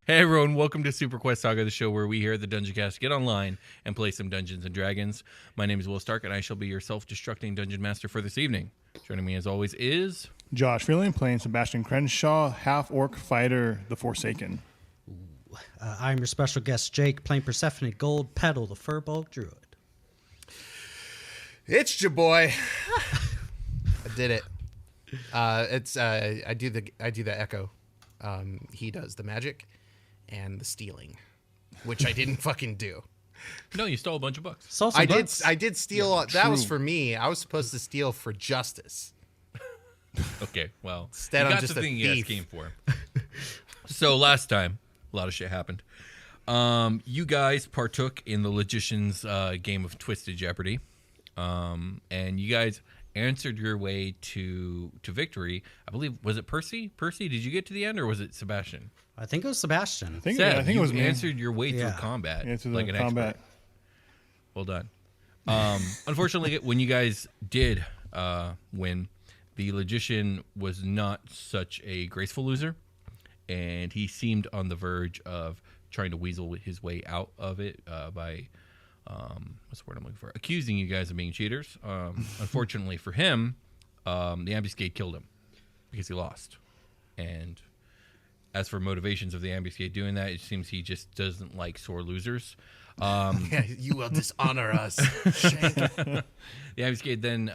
Hey everyone, welcome to Superquest Saga, the show where we here at the Dungeon Cast get online and play some Dungeons and Dragons. My name is Will Stark, and I shall be your self-destructing Dungeon Master for this evening. Joining me as always is... Josh Freeland playing Sebastian Crenshaw, half-orc fighter, the Forsaken. I'm your special guest, Jake, playing Persephone Gold Petal, the Furball Druid. It's your boy. I did it. I do the echo. He does the magic and the stealing, which I didn't fucking do. No, you stole a bunch of books. I did steal. Yeah, that was for me. I was supposed to steal for justice. Okay, well, instead you I'm just the a thing thief. you guys came for. So last time, a lot of shit happened. You guys partook in the Logician's game of Twisted Jeopardy, and you guys answered your way to victory. I believe, was it Percy? Percy, did you get to the end, or was it Sebastian? I think it was Sebastian. I think it was me. Answered your way through combat, like an expert. Well done. Unfortunately, when you guys did win, the Logician was not such a graceful loser, and he seemed on the verge of trying to weasel his way out of it by what's the word I'm looking for? Accusing you guys of being cheaters. Unfortunately for him, the ambuscade killed him because he lost. And as for motivations of the ambuscade doing that, it seems he just doesn't like sore losers. Yeah, you will dishonor us. The ambuscade then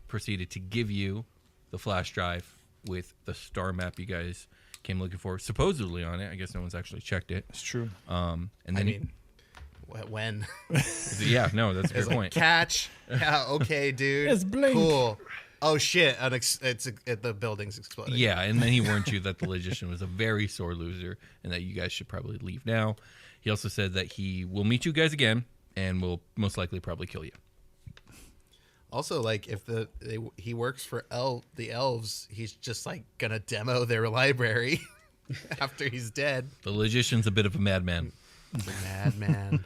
proceeded to give you the flash drive with the star map you guys came looking for, supposedly on it. I guess no one's actually checked it. It's true. And then when? Yeah, no, that's a good point. Catch. Yeah, okay, dude. It's blink. Cool. Oh shit! The building's exploding. Yeah, and then he warned you that the Logician was a very sore loser and that you guys should probably leave now. He also said that he will meet you guys again and will most likely probably kill you. Also, like, if he works for the elves, he's just like gonna demo their library after he's dead. The Logician's a bit of a madman. Madman.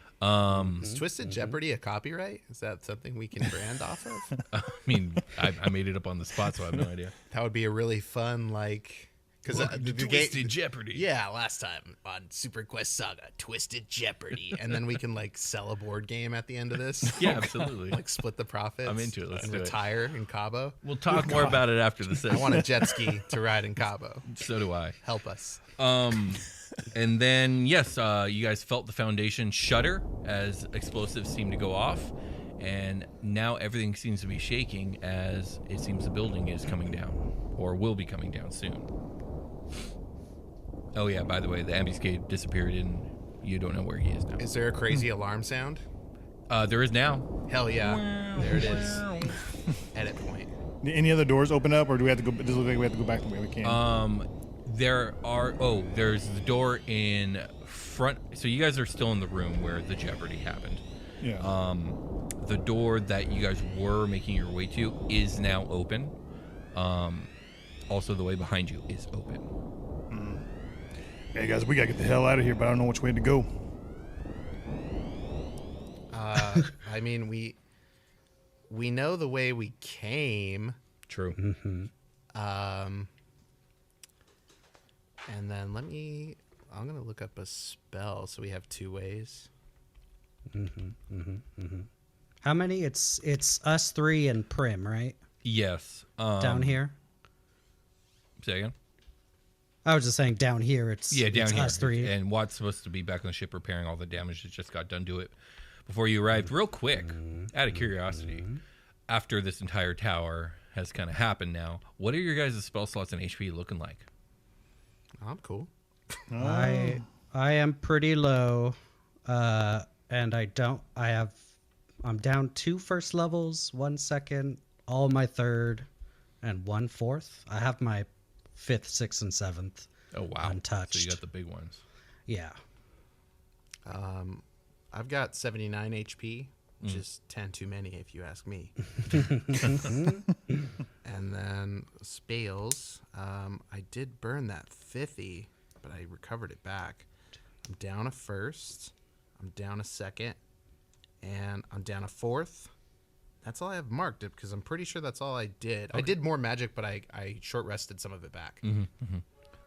Is Twisted Jeopardy a copyright? Is that something we can brand off of? I mean, I made it up on the spot, so I have no idea. That would be a really fun, like... Because Twisted Jeopardy. Yeah, last time on Superquest Saga, Twisted Jeopardy. And then we can, like, sell a board game at the end of this. Yeah, absolutely. Like, split the profits. I'm into it. Let's do retire in Cabo. We'll talk more about it after the session. I want a jet ski to ride in Cabo. So do I. Help us. And then, yes, you guys felt the foundation shudder as explosives seemed to go off. And now everything seems to be shaking as it seems the building is coming down, or will be coming down soon. Oh, yeah, by the way, the ambuscade disappeared and you don't know where he is now. Is there a crazy alarm sound? There is now. Hell yeah. There it is. Edit point. Any other doors open up, or do we have to go? Does it look like we have to go back the way we came? There's the door in front. So you guys are still in the room where the Jeopardy happened. Yeah. The door that you guys were making your way to is now open. Also, the way behind you is open. Hey guys, we gotta get the hell out of here, but I don't know which way to go. I mean, we know the way we came. True. And then I'm gonna look up a spell so we have two ways. How many? It's us three and Prim, right? Yes. Down here? Say again? I was just saying down here. It's down here. Us three. And Watt's supposed to be back on the ship repairing all the damage that just got done to it before you arrived. Real quick, out of curiosity, after this entire tower has kind of happened now, what are your guys' spell slots and HP looking like? I'm cool. I am pretty low, and I'm down 2 first levels, 1 second, all my third, and 1 fourth. I have my 5th, 6th, and 7th. Oh wow! Untouched. So you got the big ones. Yeah. I've got 79 HP, which is 10 too many if you ask me. And then spells, I did burn that 50, but I recovered it back. I'm down a first, I'm down a second, and I'm down a fourth. That's all I have marked it because I'm pretty sure that's all I did. Okay. I did more magic, but I short rested some of it back.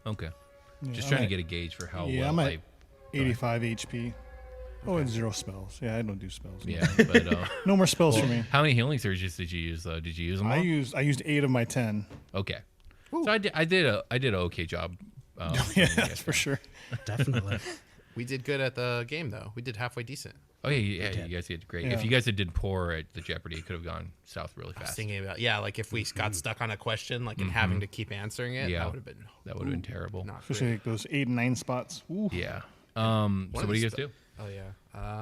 Okay. Just trying to get a gauge for how well I'm at 85 HP. Oh, and 0 spells. Yeah, I don't do spells. Yeah, but no more spells for me. How many healing surges did you use though? Did you use them all? I used 8 of my 10. Okay. Ooh. So I did an okay job. Yeah, that's for sure. Definitely. We did good at the game though. We did halfway decent. Oh yeah, you guys did great. Yeah. If you guys had did poor at the Jeopardy, it could have gone south really fast. I was thinking about like if we got stuck on a question, like and having to keep answering it, that would have been terrible. Especially like those 8 and 9 spots. Ooh. Yeah. So what do you guys do? Oh yeah.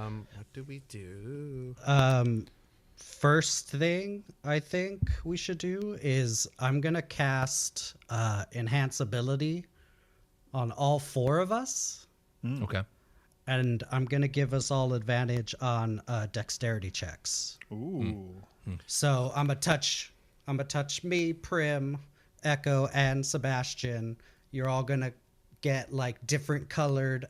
What do we do? First thing I think we should do is I'm gonna cast enhance ability on all 4 of us. Okay. And I'm gonna give us all advantage on dexterity checks. Ooh. So I'm a touch me, Prim, Echo, and Sebastian. You're all gonna get like different colored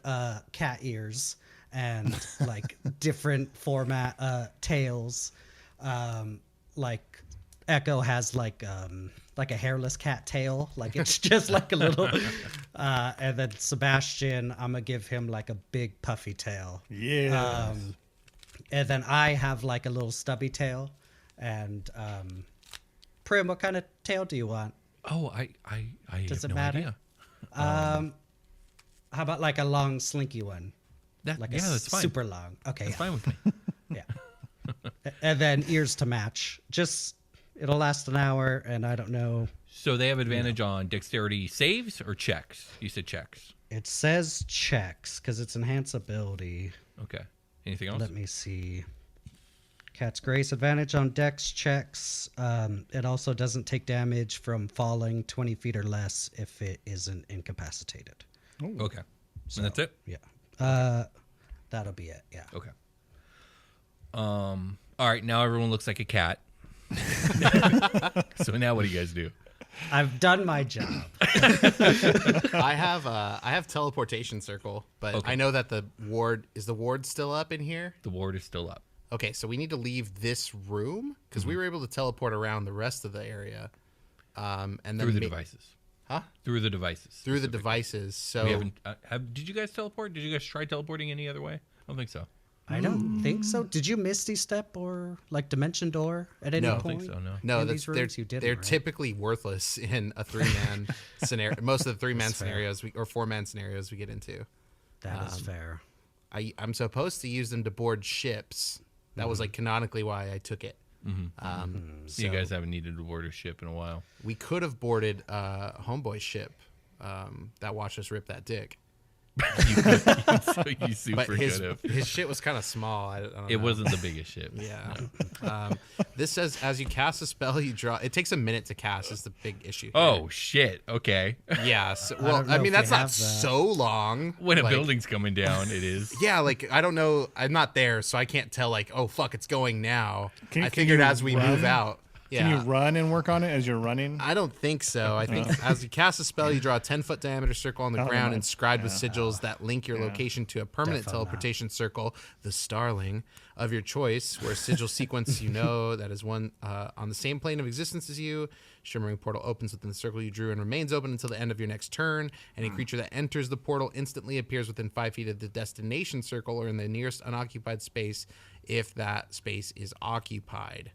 cat ears and like different format tails. Like Echo has like a hairless cat tail, like it's just like a little and then Sebastian, I'm gonna give him like a big puffy tail. Yeah. And then I have like a little stubby tail. And Prim, what kind of tail do you want? Oh, I Does have it no matter? idea. How about like a long slinky one? That's fine. Super long. Okay, That's fine with me. yeah. And then ears to match. It'll last an hour, and I don't know. So they have advantage on dexterity saves or checks? You said checks. It says checks because it's enhance ability. Okay. Anything else? Let me see. Cat's Grace advantage on dex checks. It also doesn't take damage from falling 20 feet or less if it isn't incapacitated. Ooh. Okay. So, And that's it? Yeah. That'll be it. Yeah. Okay. All right. Now everyone looks like a cat. So now what do you guys do? I've done my job. I have teleportation circle, but Okay. I know that the ward still up in here. The ward is still up. Okay, so we need to leave this room because we were able to teleport around the rest of the area, and then Through the devices. Huh? Through the devices. Through the devices. So We haven't. Did you guys teleport? Did you guys try teleporting any other way? I don't think so. I don't think so. Did you Misty Step or like Dimension Door at any No. I don't point? think so. No. No, In these they're rooms, you didn't, they're right? typically worthless in a 3-man scenario. Most of the 3-man That's fair. scenarios or 4-man scenarios we get into. That is fair. I'm supposed to use them to board ships. That was like canonically why I took it. So You guys haven't needed to board a ship in a while. we could have boarded Homeboy's ship that watched us rip that dick. You super But his could have. his shit was kind of small. I don't know. It wasn't the biggest ship. Yeah. This says as you cast a spell, you draw. It takes a minute to cast. Is the big issue. Here. Oh shit. Okay. yeah. So, don't well, know I mean if that's we not have that. so long. When a Like, building's coming down, it is. Yeah, like I don't know. I'm not there, so I can't tell. Like, oh fuck, it's going now. Can I figured you as we run? move out. Yeah. Can you run and work on it as you're running? I don't think so. I think as you cast a spell, you draw a 10-foot diameter circle on the ground inscribed with sigils that link your location to a permanent Definitely not. teleportation circle, the Starling, of your choice, where a sigil sequence you know that is one on the same plane of existence as you. Shimmering portal opens within the circle you drew and remains open until the end of your next turn. Any creature that enters the portal instantly appears within 5 feet of the destination circle or in the nearest unoccupied space if that space is occupied.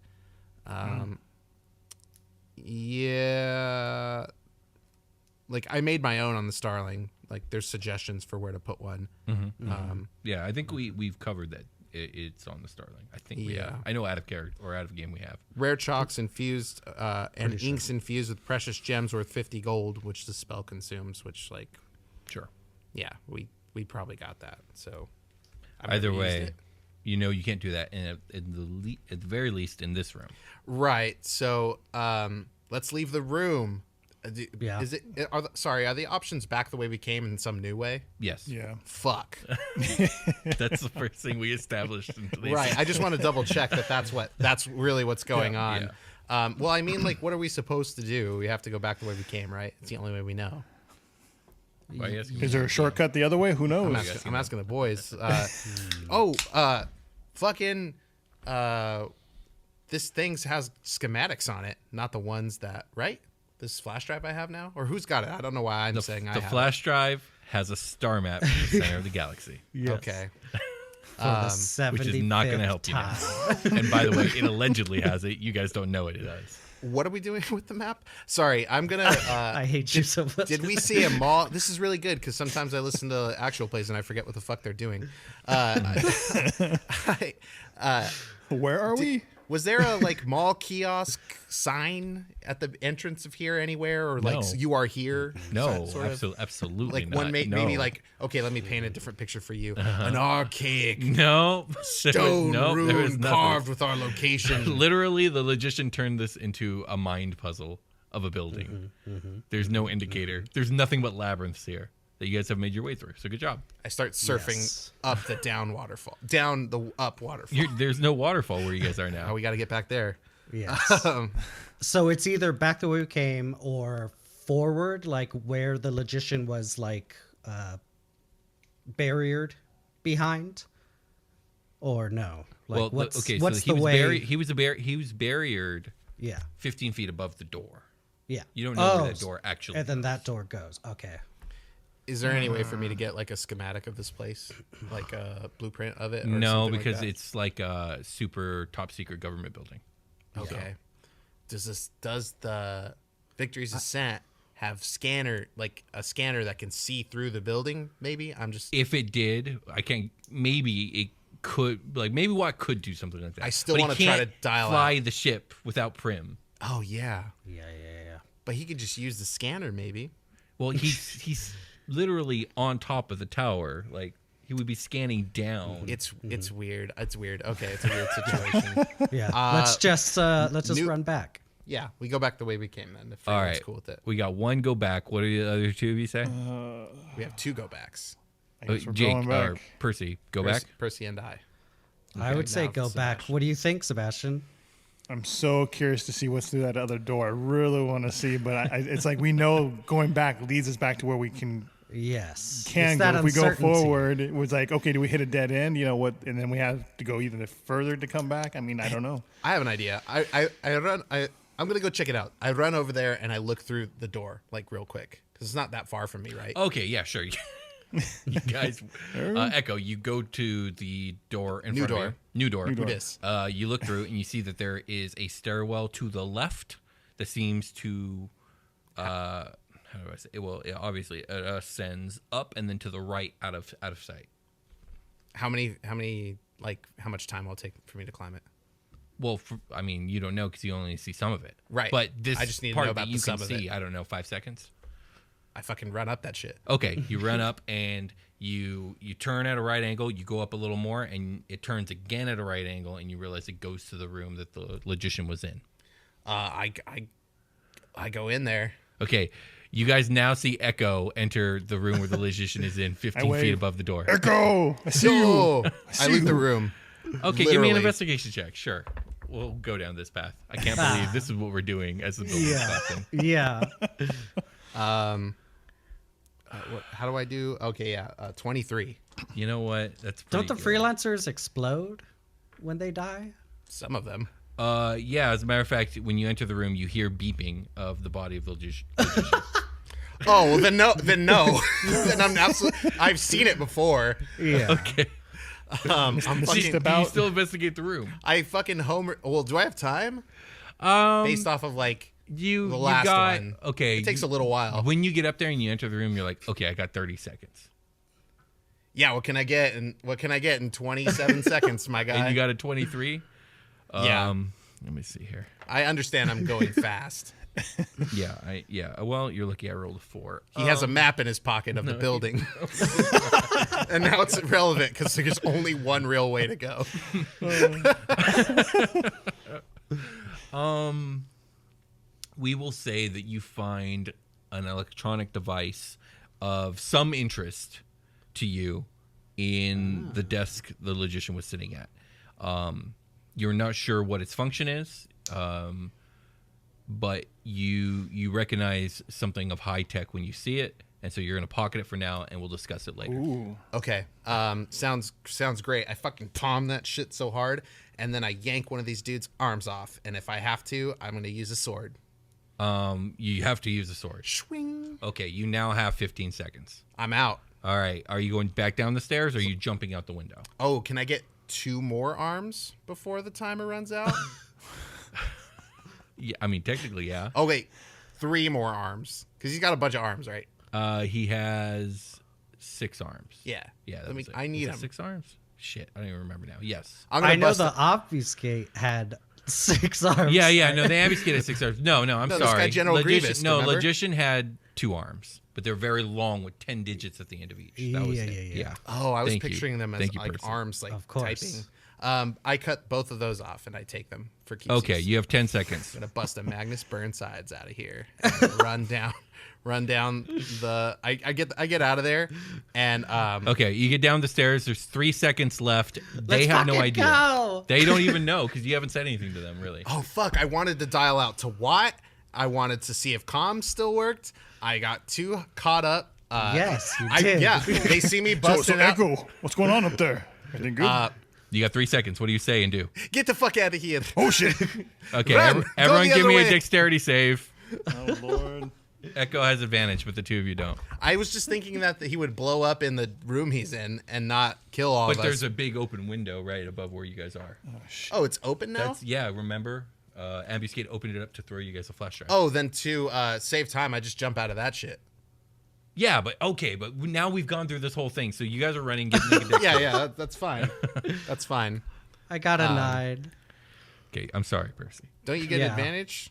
Yeah, like I made my own on the Starling. Like there's suggestions for where to put one. Yeah, I think we've covered that. It's on the Starling. I think we Yeah. have. I know out of character or out of game we have. Rare chalks infused and inks infused with precious gems worth 50 gold, which the spell consumes. Which like, Sure. yeah, we probably got that. So Either never used way, it. you know you can't do that at the very least in this room. Right. So let's leave the room. Yeah. Is it? Are the options back the way we came in some new way? Yes. Yeah. Fuck. That's the first thing we established in today's Right. I just want to double check that that's really what's going on. Well, I mean, like, what are we supposed to do? We have to go back the way we came, right? It's the only way we know. Why are you asking Is me? there a shortcut the other way? Who knows? I'm asking the boys. Fucking. This thing has schematics on it, not the ones that, right? This flash drive I have now? Or who's got it? I don't know why I'm saying I have the flash drive has a star map in the center of the galaxy. Yes. Okay. For the 75th Which is not going to help you now. And by the way, it allegedly has it. You guys don't know it does. What are we doing with the map? Sorry, I'm going to... I hate you so much. Did we see a mall? This is really good because sometimes I listen to actual plays and I forget what the fuck they're doing. Where are we? Was there a like mall kiosk sign at the entrance of here anywhere, or like No. you are here? No, sort of? absolutely Like not. one No. maybe like, okay, let me paint a different picture for you. An archaic No. stone Nope, there was rune nothing. carved with our location. Literally, the Logician turned this into a mind puzzle of a building. There's no indicator. There's nothing but labyrinths here that you guys have made your way through. So good job. I start surfing up the down the up waterfall. There's no waterfall where you guys are now. Oh, we got to get back there. Yes. So it's either back the way we came or forward, like where the Logician was like barriered behind, or no? Like Well, what's okay, what's so the way? he was barriered Yeah. 15 feet above the door. Yeah. You don't know where that door actually And then goes. that door goes. Okay. Is there any way for me to get like a schematic of this place, like a blueprint of it? Or No, something because like that? it's like a super top secret government building. Okay. Does the Victory's Ascent have a scanner that can see through the building? Maybe If it did, maybe it could, like maybe Watt could do something like that. I still But he wanna try to can't dial fly out. the ship without Prim. Oh yeah, Yeah. but he could just use the scanner maybe. Well, he's literally on top of the tower. Like he would be scanning down. It's weird. It's weird. Okay, it's a weird situation. Yeah. Let's just run back. Yeah, we go back the way we came then. If All everyone's right, cool with it. we got one go back. What are the other two of you say? We have 2 go backs. I guess we're Jake going back. or Percy, go back. Percy and I. I would say now go it's back. Sebastian. What do you think, Sebastian? I'm so curious to see what's through that other door. I really want to see, but it's like we know going back leads us back to where we can Yes. go. It's that If we go uncertainty. forward, it was like, okay, do we hit a dead end? You know what? And then we have to go even further to come back. I mean, I don't know. I have an idea. I'm gonna go check it out. I run over there and I look through the door like real quick because it's not that far from me, right? Okay, yeah, sure. You guys, Echo, you go to the door in front of you. New door. New door. This. You look through and you see that there is a stairwell to the left that seems to, how do I say? It obviously ascends up and then to the right out of sight. How much time will it take for me to climb it? Well, you don't know because you only see some of it. Right. But this I just need to part know about that you the can sum of see, it. I don't know, 5 seconds. I fucking run up that shit. Okay, you run up and you turn at a right angle. You go up a little more, and it turns again at a right angle, and you realize it goes to the room that the Logician was in. I go in there. Okay, you guys now see Echo enter the room where the Logician is in, 15 wave. feet above the door. Echo, I see you. Oh, I loot the room. Okay, give me Literally. an investigation check. Sure, we'll go down this path. I can't believe this is what we're doing as the building assassin. Yeah. How do I do? Okay, yeah, 23. You know what? That's Don't pretty the good. freelancers explode when they die? Some of them. Yeah. As a matter of fact, when you enter the room, you hear beeping of the body of the Logician. Oh, well, then no. Then I'm absolutely. I've seen it before. Yeah. Okay. I'm Mr. fucking. Do you About- still investigate the room? I fucking homer. Well, do I have time? Based off of like You the last got one. okay. It takes a little while. When you get up there and you enter the room, you're like, okay, I got 30 seconds, Yeah. What can I get? What can I get in 27 seconds, my guy? and you got a 23. Yeah. Let me see here. I understand. I'm going fast. Yeah. Well, you're lucky I rolled a 4. He has a map in his pocket of the building. And now it's irrelevant because there's only one real way to go. We will say that you find an electronic device of some interest to you in the desk the Logician was sitting at. You're not sure what its function is, but you recognize something of high tech when you see it, and so you're going to pocket it for now, and we'll discuss it later. Ooh. Okay. Sounds great. I fucking palm that shit so hard, and then I yank one of these dudes' arms off. And if I have to, I'm going to use a sword. You have to use the sword. Swing. Okay, you now have 15 seconds. I'm out. All right. Are you going back down the stairs or are you jumping out the window? Oh, can I get 2 more arms before the timer runs out? Yeah, I mean, technically, yeah. Oh, wait. 3 more arms. Because he's got a bunch of arms, right? He has 6 arms. Yeah. Yeah, I need him. 6 arms? Shit, I don't even remember now. Yes. I know the Obfuscate had 6 arms. Yeah, no, the Ambuscade had 6 arms. No, I'm sorry. This guy General Grievous, No, remember? Logician had 2 arms, but they're very long with 10 digits at the end of each. That was Yeah. Oh, I was Thank picturing you. them as Thank you, like person. arms, like Of course. typing. I cut both of those off and I take them for keepsies. Okay, you have 10 seconds. I'm gonna bust a Magnus Burnsides out of here and run down the. I get out of there and Okay, you get down the stairs. There's 3 seconds left. They Let's have no fucking idea. go. They don't even know because you haven't said anything to them, really. oh fuck! I wanted to dial out to Watt. I wanted to see if comms still worked. I got too caught up. Yes, you did. Yeah, they see me So busting out. Echo, what's going on up there? Everything good? You got 3 seconds. What do you say and do? Get the fuck out of here! oh shit! Okay, Run! Go everyone the give other me way. a dexterity save. Oh lord! Echo has advantage, but the 2 of you don't. I was just thinking that he would blow up in the room he's in and not kill all But of there's us. a big open window right above where you guys are. Oh, it's open now. Remember? Ambuscade opened it up to throw you guys a flash drive. Oh, then to save time, I just jump out of that shit. Yeah, but now we've gone through this whole thing, so you guys are running. Getting Yeah, that's fine. That's fine. I got a 9. Okay, I'm sorry, Percy. Don't you get Yeah. advantage?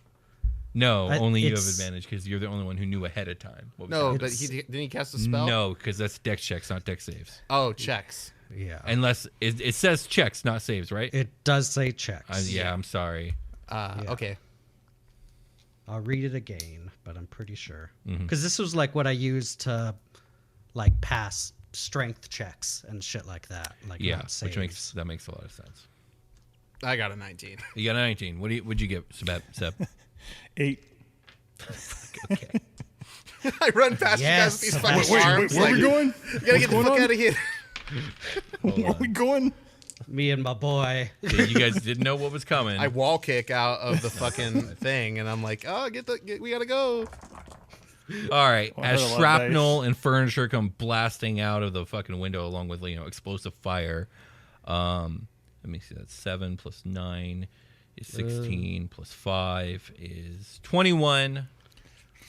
No, only you have it's- advantage because you're the only one who knew ahead of time. What was No, happening. but didn't he cast a spell? No, because that's dex checks, not dex saves. Oh, checks. Yeah. Unless it says checks, not saves, right? It does say checks. Yeah, I'm sorry. Okay. I'll read it again, but I'm pretty sure. Mm-hmm. Because this was like what I used to like pass strength checks and shit like that. Like Yeah, not saves. that makes a lot of sense. I got a 19. You got a 19. What'd you get, Seb? 8. Okay. I run past Yes, you guys with these fucking Wait, arms. where are we like, going? You gotta get the going fuck on? out of here. Where are we going? Me and my boy. So you guys didn't know what was coming. I wall kick out of the fucking thing, and I'm like, oh, we gotta go. All right. Well, As I had a lot of shrapnel and furniture come blasting out of the fucking window along with, explosive fire. Let me see. That's 7 plus 9 is 16 plus 5 is 21.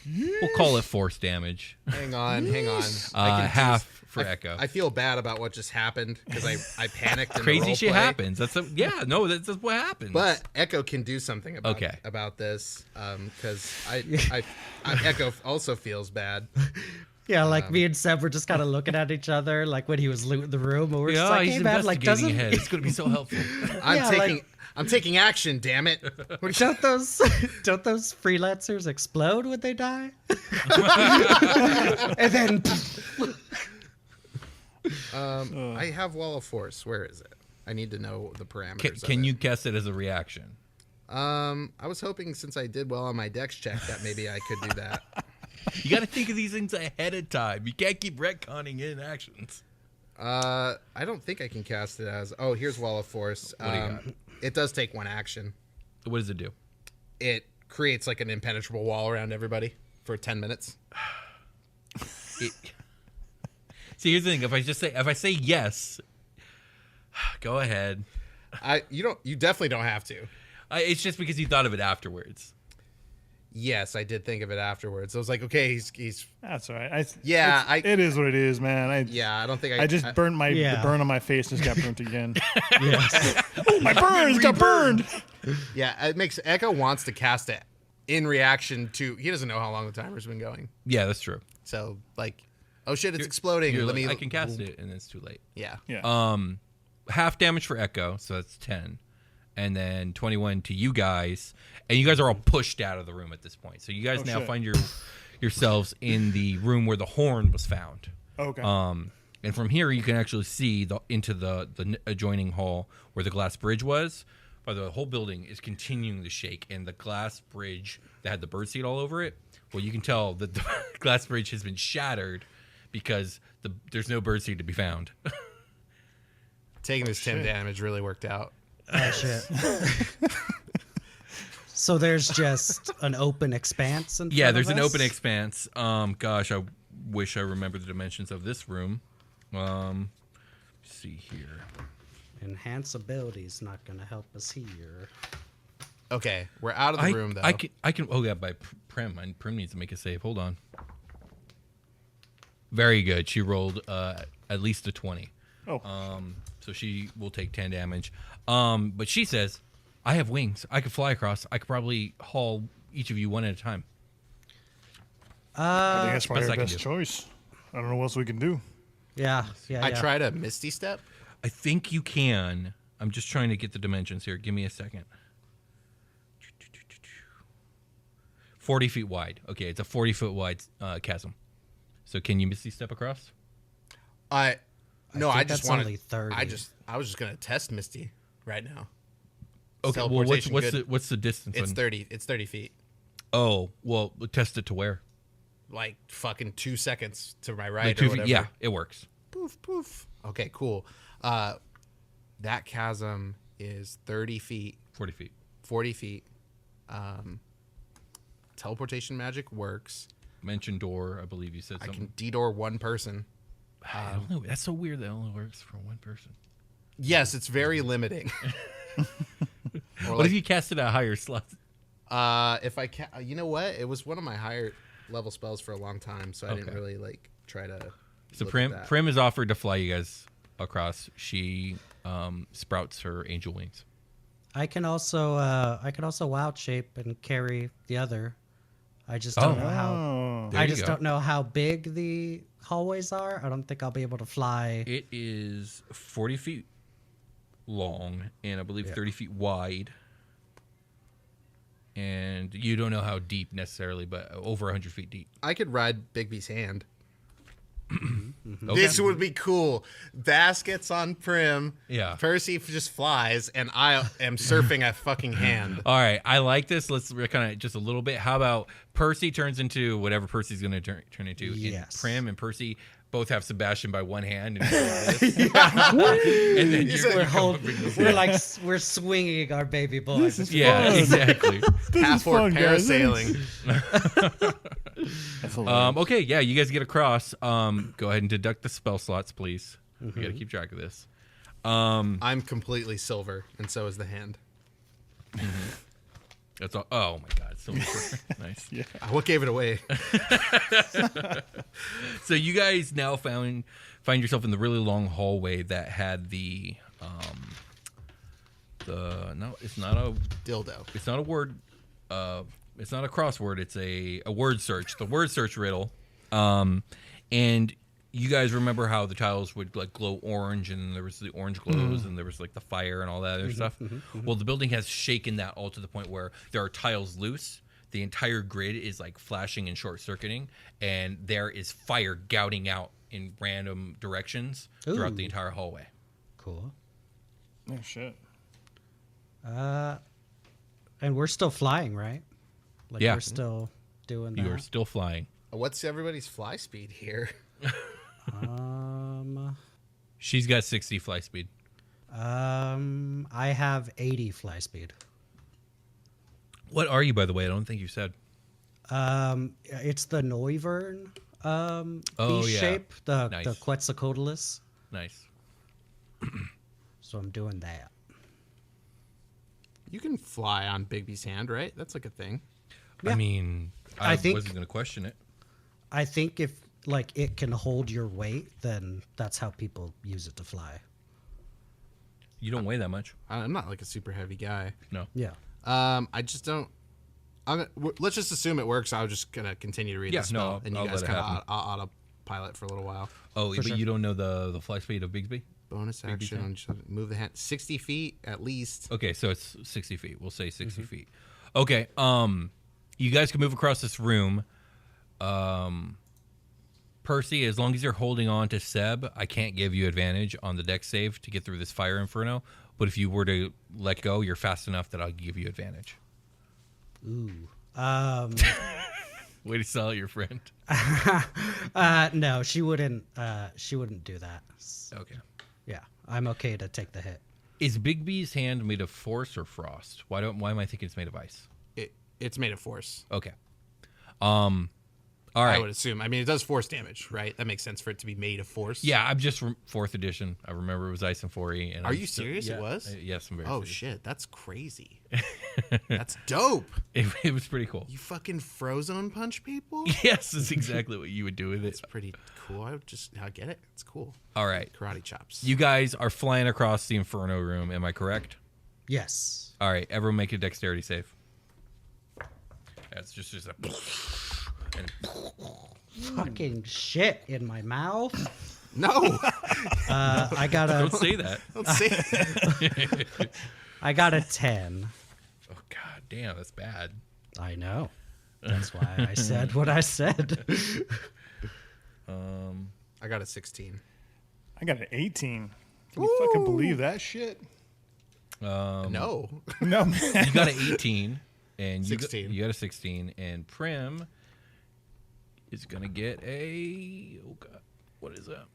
We'll call it force damage. Hang on. I can Half do this. for Echo. I feel bad about what just happened because I panicked. In the Crazy role shit play. happens. That's what happens. But Echo can do something about Okay. about this because I Echo also feels bad. Yeah, like me and Seb were just kind of looking at each other, like when he was looting the room, and we're just like, he's "Hey man, like investigating doesn't ahead. It's going to be so helpful. I'm taking action. Damn it! don't those freelancers explode when they die?" And then I have Wall of Force. Where is it? I need to know the parameters. Can of you cast it as a reaction? it. I was hoping since I did well on my dex check that maybe I could do that. You got to think of these things ahead of time. You can't keep retconning in actions. I don't think I can cast it as. Oh, here's Wall of Force. What do you got? It does take 1 action. What does it do? It creates like an impenetrable wall around everybody for 10 minutes. See, here's the thing. If I say yes, go ahead. You definitely don't have to. It's just because you thought of it afterwards. Yes, I did think of it afterwards. I was like, okay, he's That's all right. It is what it is, man. I don't think I just burnt the burn on my face just got burnt again. yes. Oh, my burns got burned. Yeah, it makes Echo wants to cast it in reaction to. He doesn't know how long the timer's been going. Yeah, that's true. So like, oh shit, it's exploding. I can cast it, and it's too late. Yeah. Yeah. Half damage for Echo, so that's 10, and then 21 to you guys, and you guys are all pushed out of the room at this point. So you guys now shit. find yourselves in the room where the horn was found. Okay. And from here you can actually see into the adjoining hall where the glass bridge was. But the whole building is continuing to shake, and the glass bridge that had the birdseed all over it, well, you can tell that the glass bridge has been shattered because there's no birdseed to be found. Taking this 10 damage really worked out. Oh shit. So there's just an open expanse. There's an open expanse. Gosh, I wish I remembered the dimensions of this room. Let's see here. Enhance abilities not going to help us here. Okay, we're out of the room though. I can. Oh yeah, by Prim. Prim needs to make a save. Hold on. Very good. She rolled at least a 20. Oh. So she will take 10 damage. But she says, "I have wings. I could fly across. I could probably haul each of you one at a time." I think that's probably best our I can best do. choice. I don't know what else we can do. Yeah. I tried a Misty Step. I think you can. I'm just trying to get the dimensions here. Give me a second. 40 feet wide. Okay, it's a 40-foot wide chasm. So can you Misty Step across? I just that's wanted. only 30. I was just gonna test Misty right now. Okay. Well, Teleportation what's the distance? It's 30. It's 30 feet. Oh, well, test it to where? Like fucking 2 seconds to my right Like or 2 whatever. feet. Yeah, it works. Poof poof. Okay, cool. That chasm is 30 feet. 40 feet. 40 feet. Teleportation magic works. Mention door. I believe you said I something. can de-door one person. I don't know. That's so weird that it only works for one person. Yes, it's very limiting. What if you cast it at a higher slot? If I you know what? It was one of my higher level spells for a long time, so I didn't really try to. So look Prim at that. Prim is offered to fly you guys across. She sprouts her angel wings. I can also wild shape and carry the other. I just don't know how. There I you just go. don't know how big the hallways are. I don't think I'll be able to fly. It is 40 feet long and I believe 30 feet wide. And you don't know how deep necessarily, but over 100 feet deep. I could ride Bigby's hand. Okay. This would be cool. Bass gets on Prim. Yeah. Percy just flies, and I am surfing a fucking hand. All right, I like this. Let's kind of just a little bit. How about Percy turns into whatever Percy's going to turn into? Yes. And Prim and Percy both have Sebastian by one hand, and, and then We're swinging our baby boy. exactly. Half-orc fun, guys. parasailing. That's hilarious. Okay, yeah, you guys get across. Go ahead and deduct the spell slots, please. We got to keep track of this. I'm completely silver, and so is the hand. That's all. Oh my God, so nice. Yeah. What gave it away? So you guys now find yourself in the really long hallway that had the no, it's not a Dildo. it's not a word. It's not a crossword. It's a word search. The word search riddle. And you guys remember how the tiles would like glow orange, and there was the orange glows, and there was like the fire and all that other stuff. Well, the building has shaken that all to the point where there are tiles loose. The entire grid is like flashing and short circuiting, and there is fire gouting out in random directions throughout the entire hallway. Cool. Oh, shit. And we're still flying, right? Like Yeah. we're still doing that. You are still flying. What's everybody's fly speed here? She's got 60 fly speed. I have 80 fly speed. What are you, by the way? I don't think you said. It's the Noivern Oh, beast yeah. shape, the Nice. Quetzalcoatlus. Nice. So I'm doing that. You can fly on Bigby's hand, right? That's like a thing. I mean, I think- wasn't going to question it. I think if like it can hold your weight, then that's how people use it to fly. You don't weigh that much. I'm not like a super heavy guy. No. Yeah. I just don't. Let's just assume it works. I'm just gonna continue to read Yeah, the spell, no, and you I'll guys let it kind of happen. autopilot for a little while. Oh, but you don't know the fly speed of Bigsby? Bonus action, just move the hand 60 feet at least. Okay, so it's 60 feet. We'll say 60 feet. Okay, you guys can move across this room. Percy, as long as you're holding on to Seb, I can't give you advantage on the dex save to get through this fire inferno. But if you were to let go, you're fast enough that I'll give you advantage. Ooh. Way to sell it, your friend. No, she wouldn't. She wouldn't do that. Okay. Yeah, I'm okay to take the hit. Is Bigby's hand made of force or frost? Why am I thinking it's made of ice? It's made of force. Okay. All right. I would assume. I mean, it does force damage, right? That makes sense for it to be made of force. Yeah, I'm just from 4th edition. I remember it was Ice and 4E. And Are you serious? Yeah, it was? Yes, I'm very Oh, serious. shit. That's crazy. That's dope. It was pretty cool. You fucking Frozone punch people? Yes, that's exactly what you would do with it. It's pretty cool. I get it. It's cool. All right. Karate chops. You guys are flying across the Inferno room. Am I correct? Yes. All right. Everyone make a dexterity save. That's just a... And Fucking shit in my mouth. No. I got a. don't say that. Don't say it. I got a 10. Oh, God damn. That's bad. I know. That's why I said what I said. I got a 16. I got an 18. Can you fucking believe that shit? No. No, man. You got an 18. And 16. You got a 16. And Prim is going to get a... Oh, God. What is that?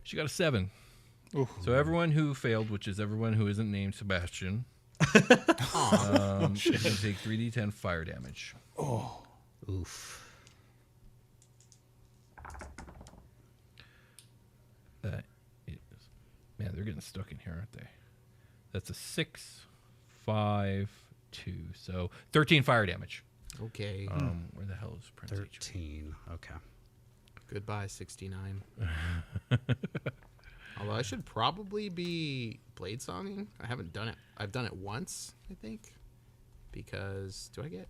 She got a 7. Oof. So everyone who failed, which is everyone who isn't named Sebastian, you take 3d10 fire damage. Oh. Oof. That is... Man, they're getting stuck in here, aren't they? That's a 6, 5, 2. So 13 fire damage. Okay. Where the hell is Prince HP? 13. Okay. Goodbye, 69. Although I should probably be blade songing. I haven't done it. I've done it once, I think. Because do I get...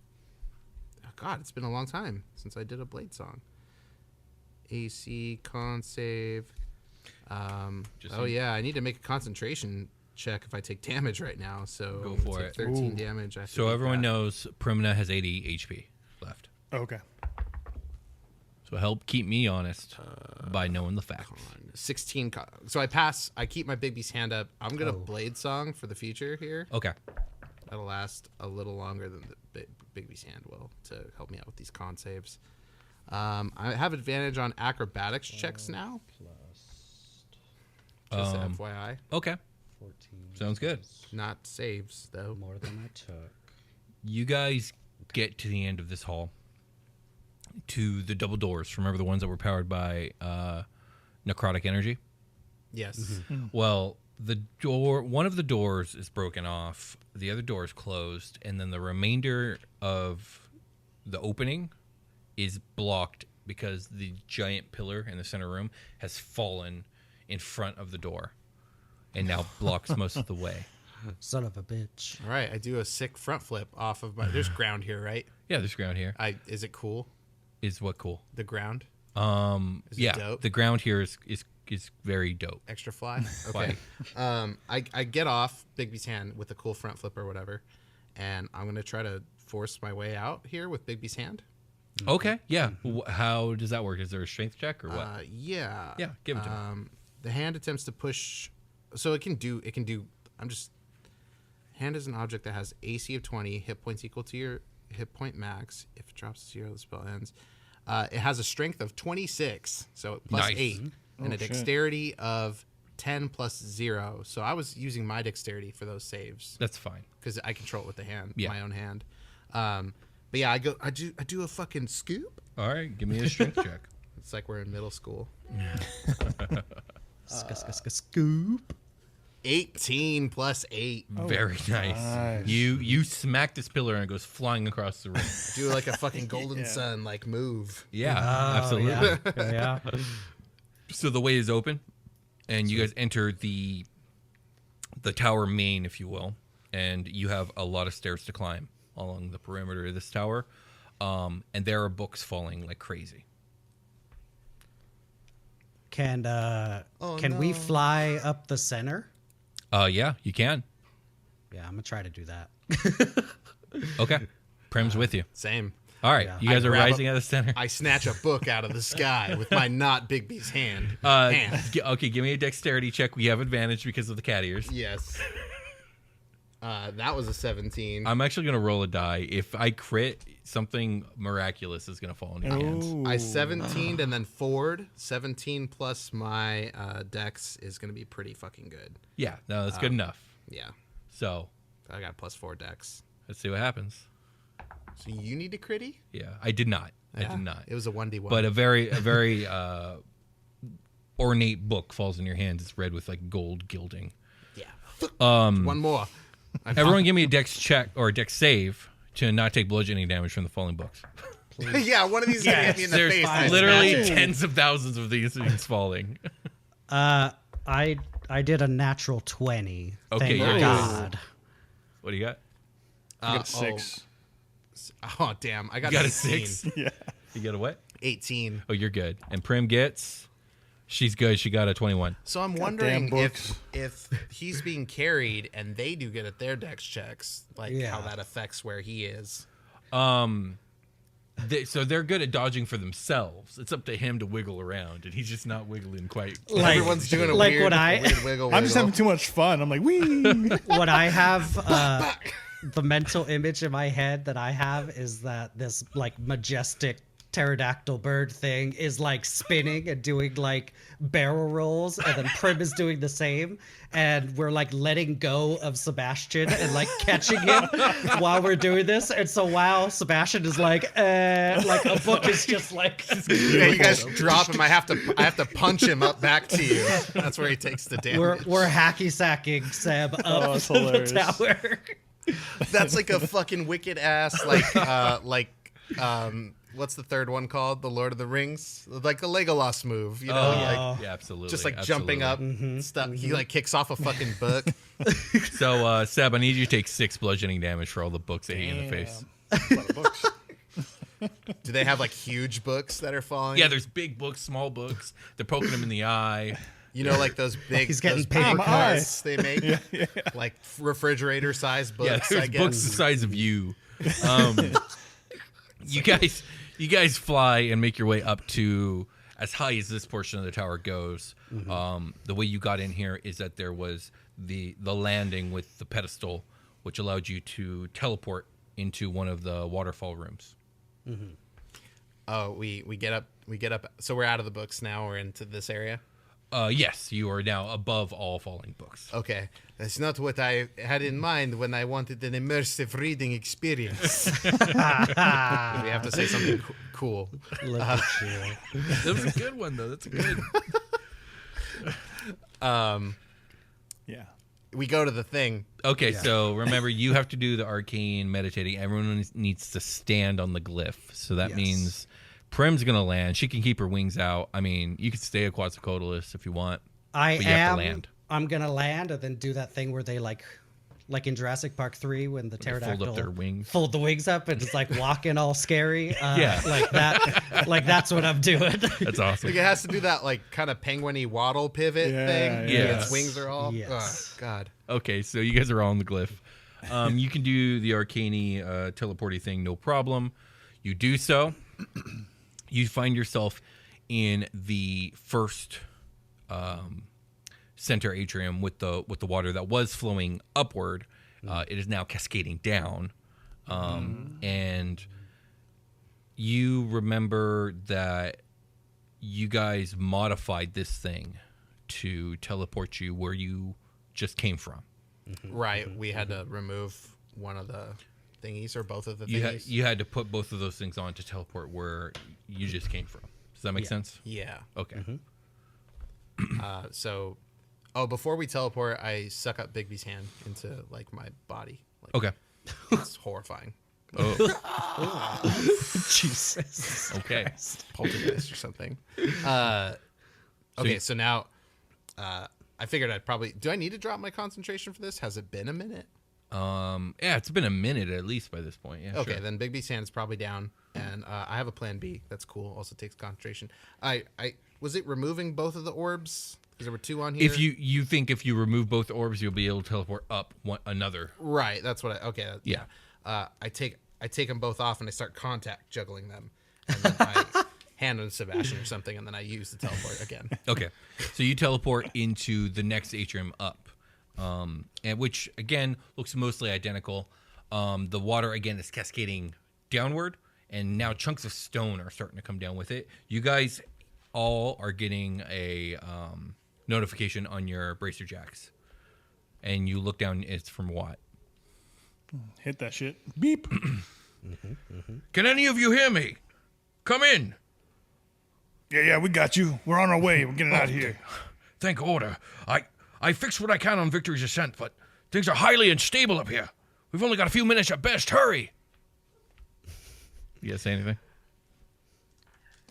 Oh, God, it's been a long time since I did a blade song. AC, con save. Yeah, I need to make a concentration check if I take damage right now. So Go I'm gonna for take it. 13 Ooh. damage. I have to So make everyone that. knows Primna has 80 HP left. Okay. So help keep me honest by knowing the facts. 16. So I pass. I keep my Bigby's hand up. I'm going to blade song for the future here. Okay. That'll last a little longer than the Bigby's hand will to help me out with these con saves. I have advantage on acrobatics checks now. Just FYI. Okay. 14. Sounds good. Not saves, though. More than I took. You guys get to the end of this hall, to the double doors. Remember the ones that were powered by necrotic energy? Yes. Well, one of the doors is broken off, the other door is closed, and then the remainder of the opening is blocked because the giant pillar in the center room has fallen in front of the door and now blocks most of the way. Son of a bitch. All right. I do a sick front flip off of my... There's ground here, right? Yeah, there's ground here. Is it cool? Is what cool? The ground? Is it Yeah, dope? the ground here is very dope. Extra fly? Okay. I get off Bigby's hand with a cool front flip or whatever, and I'm going to try to force my way out here with Bigby's hand. Okay, yeah. How does that work? Is there a strength check or what? Yeah. Yeah, give it to me. The hand attempts to push, so it can do. Hand is an object that has AC of 20, hit points equal to your hit point max. If it drops to 0, the spell ends. It has a strength of 26, so plus Nice. 8, and a shit. dexterity of 10 plus 0. So I was using my dexterity for those saves That's fine. because I control it with the hand, Yeah. my own hand. But yeah, I do a fucking scoop. All right, give me a strength check. It's like we're in middle school. Scoop. 18 plus 8. Very nice. nice. You smack this pillar and it goes flying across the room. Do like a fucking golden sun like move. Yeah, absolutely. Yeah. So the way is open, and you guys enter the tower main, if you will, and you have a lot of stairs to climb along the perimeter of this tower, and there are books falling like crazy. Can we fly up the center? Yeah, you can. Yeah, I'm gonna try to do that. Okay, Prim's with you. Same. All right, Yeah. you guys I are grab rising a- out of the center. I snatch a book out of the sky with my not Bigby's hand. Okay, give me a dexterity check. We have advantage because of the cat ears. Yes. That was a 17. I'm actually gonna roll a die. If I crit, something miraculous is gonna fall into your hands. Ooh. I 17'd and then forward. 17 plus my dex is going to be pretty fucking good. Yeah, no, that's good enough. Yeah. So I got plus 4 dex. let's see what happens. So you need a critty? Yeah, I did not. I did not. It was a 1d1. But a very ornate book falls in your hands. It's red with like gold gilding. Yeah. One more. Everyone give me a dex check or a dex save to not take bludgeoning damage from the falling books. Yeah, one of these is going to hit me in the There's face. literally tens of thousands of these things falling. I did a natural 20. Okay, Thank God. What do you got? I got a 6. Oh, damn. I got, You got 18. a 6? Yeah. You got a what? 18. Oh, you're good. And Prim gets... She's good. She got a 21. So I'm wondering if he's being carried and they do good at their dex checks, like how that affects where he is. So they're good at dodging for themselves. It's up to him to wiggle around, and he's just not wiggling quite. Like, everyone's doing a like weird, when I, weird wiggle. I'm just having too much fun. I'm like, wee. when I have the mental image in my head that I have is that this like majestic pterodactyl bird thing is like spinning and doing like barrel rolls, and then Prim is doing the same, and we're like letting go of Sebastian and like catching him while we're doing this. And so while Sebastian is like a book is just like Yeah, you guys drop him. I have to punch him up back to you. That's where he takes the damage. we're hacky sacking Seb up that's to the hilarious. tower. That's like a fucking wicked ass what's the third one called? The Lord of the Rings, like a Legolas move, you know? Like, Yeah, absolutely. just like jumping up, stuff. He like kicks off a fucking book. So, Seb, I need you to take 6 bludgeoning damage for all the books that hit you in the face. A lot of books. Do they have like huge books that are falling? Yeah, there's big books, small books. They're poking him in the eye. You know, like those big He's getting those paper paper cuts. cuts they make, like refrigerator sized books. Yeah, there's I guess. books the size of you. You guys fly and make your way up to as high as this portion of the tower goes. The way you got in here is that there was the landing with the pedestal, which allowed you to teleport into one of the waterfall rooms. Oh, we get up. So we're out of the books now. We're into this area. Yes, you are now above all falling books. Okay, that's not what I had in mind when I wanted an immersive reading experience. We have to say something cool. Look at you. That was a good one, though. That's a good. Yeah. We go to the thing. Okay, so remember, you have to do the arcane meditating. Everyone needs to stand on the glyph. So that means Prim's going to land. She can keep her wings out. I mean, you can stay a Quetzalcoatlus if you want. Have to land. I'm gonna land and then do that thing where they like in Jurassic Park 3 when the pterodactyl fold up their wings. fold the wings up and just like walking all scary. Yeah. Like that. Like that's what I'm doing. That's awesome. Like it has to do that like kind of penguin-y waddle pivot thing. Yeah. Its wings are all. Yes. Oh, God. Okay, so you guys are all on the glyph. You can do the arcane teleporty thing, no problem. You do so. You find yourself in the first center atrium with the water that was flowing upward. It is now cascading down, and you remember that you guys modified this thing to teleport you where you just came from. Right. We had to remove one of the thingies or both of the thingies. You had to put both of those things on to teleport where you just came from. Does that make sense? Yeah. Okay. So, before we teleport, I suck up Bigby's hand into like my body. Like, Okay. It's horrifying. Oh, Jesus. okay. Poltergeist or something. Okay, so now I figured I'd probably... Do I need to drop my concentration for this? Has it been a minute? Yeah, it's been a minute at least by this point. Yeah. Okay, sure. then Bigby's hand is probably down, and I have a plan B. That's cool. Also takes concentration. Was it removing both of the orbs? Because there were 2 on here. If you think if you remove both orbs, you'll be able to teleport up another. Right, that's what I... Okay, Yeah. I take them both off, and I start contact juggling them. And then I hand them to Sebastian or something, and then I use the teleport again. Okay, so you teleport into the next atrium up, and which again looks mostly identical. The water again is cascading downward, and now chunks of stone are starting to come down with it. You guys all are getting a notification on your bracer jacks, and you look down. It's from Watt. Hit that shit. Beep. Can any of you hear me? Come in. Yeah, we got you. We're on our way. We're getting out of here. Thank order. I fixed what I can on Victory's Ascent, but things are highly unstable up here. We've only got a few minutes at best. Hurry. You guys say anything?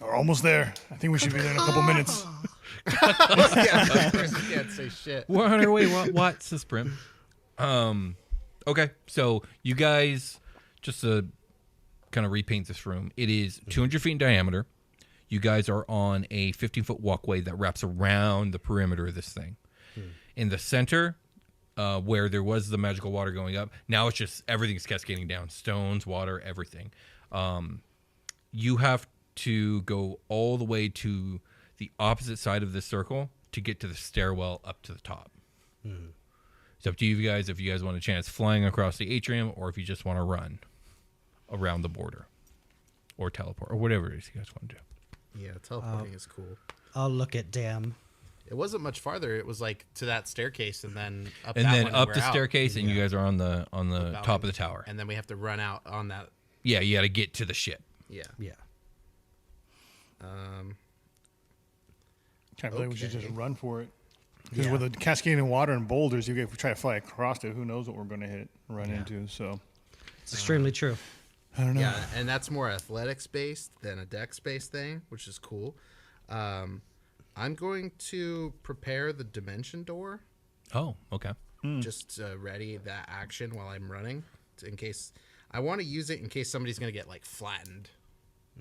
We're almost there. I think we should be there in a couple minutes. Yeah, of course you can't say shit. We're on our way. What? Says Prim. Okay, so you guys, just to kind of repaint this room, it is 200 feet in diameter. You guys are on a 15-foot walkway that wraps around the perimeter of this thing. In the center, where there was the magical water going up, now it's just everything's cascading down. Stones, water, everything. You have to go all the way to the opposite side of this circle to get to the stairwell up to the top. It's up to you guys if you guys want a chance flying across the atrium or if you just want to run around the border or teleport or whatever it is you guys want to do. Yeah, teleporting is cool. I'll look at Dam. It wasn't much farther. It was like to that staircase and then up and that then one up and the we're out. staircase and you guys are on the balcony. top of the tower. And then we have to run out on that. Yeah, you got to get to the ship. Yeah. Can't believe we should just Okay. run for it. Because Yeah. with the cascading water and boulders, if we try to fly across it, who knows what we're going to run into. So It's extremely true. I don't know. Yeah, and that's more athletics based than a dex based thing, which is cool. I'm going to prepare the dimension door. Oh, okay. Just ready that action while I'm running, in case I want to use it in case somebody's gonna get like flattened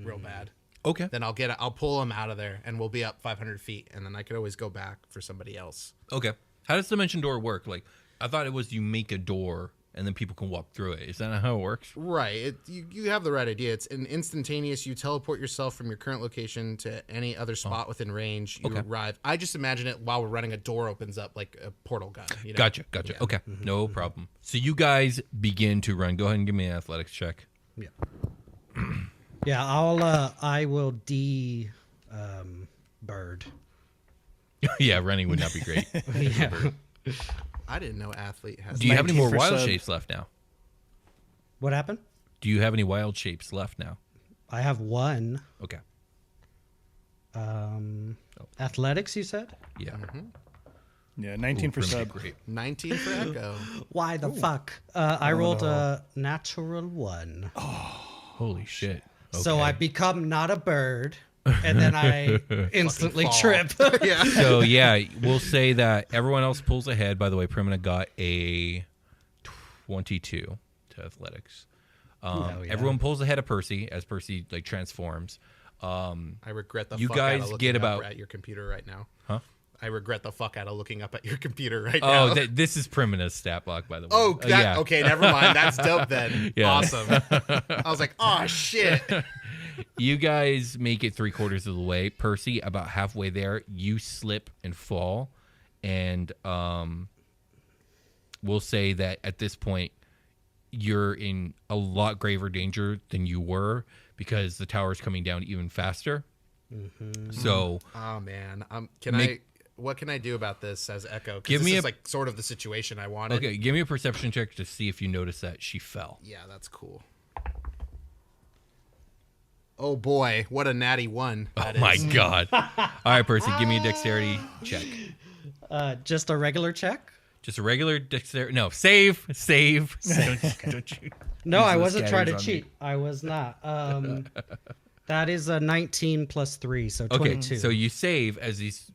real bad. Okay. Then I'll pull them out of there, and we'll be up 500 feet, and then I could always go back for somebody else. Okay. How does Dimension Door work? Like, I thought it was you make a door and then people can walk through it. Is that not how it works? Right. You have the right idea. It's an instantaneous. You teleport yourself from your current location to any other spot within range. You arrive. I just imagine it while we're running, a door opens up like a portal gun. You know? Gotcha. Yeah. Okay. No problem. So you guys begin to run. Go ahead and give me an athletics check. Yeah. Yeah, I will bird. Yeah, running would not be great. Yeah. I didn't know athlete has. Do you have any more 19 for wild sub. shapes left now? What happened? Do you have any wild shapes left now? I have one. Okay. Athletics, you said? Yeah. Yeah, 19 for Ooh, sub. Great. 19 for Echo. Why the fuck? I rolled a natural 1. Holy shit. So Okay. I become not a bird, and then I instantly fall. trip. Yeah. So yeah, we'll say that everyone else pulls ahead. By the way, Primina got a 22 to athletics. yeah. Everyone pulls ahead of Percy as Percy like transforms. I regret the You fuck guys out of looking get up about- at your computer right now. Huh? I regret the fuck out of looking up at your computer right Oh, now. this is Primina's stat block, by the way. Oh, that, yeah. okay, never mind. That's dope then. Yeah. Awesome. I was like, oh, shit. You guys make it 3/4 of the way. Percy, about halfway there, you slip and fall, and we'll say that at this point you're in a lot graver danger than you were because the tower's coming down even faster. So Oh, man. What can I do about this as Echo? Give Because me this is a- like sort of the situation I wanted. okay, give me a perception check to see if you notice that she fell. Yeah, that's cool. Oh, boy. What a natty 1 that Oh my is. god! All right, Percy, give me a dexterity check. Just a regular check? Just a regular dexterity. No, save. Don't you? No, use I those wasn't trying to scatters on me. cheat. I was not. That is a 19 plus 3, so Okay, 22. so you save as these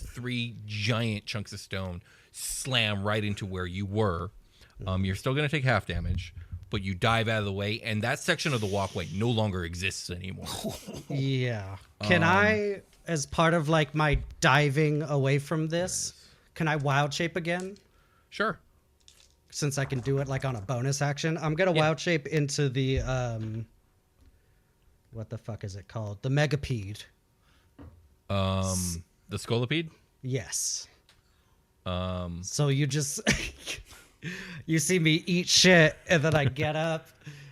3 giant chunks of stone slam right into where you were. You're still going to take half damage, but you dive out of the way, and that section of the walkway no longer exists anymore. Yeah. Can I, as part of like my diving away from this, can I wild shape again? Sure. Since I can do it like on a bonus action, I'm gonna wild shape into the what the fuck is it called? The megapede. The Scolipede? Yes. So you just you see me eat shit, and then I get up,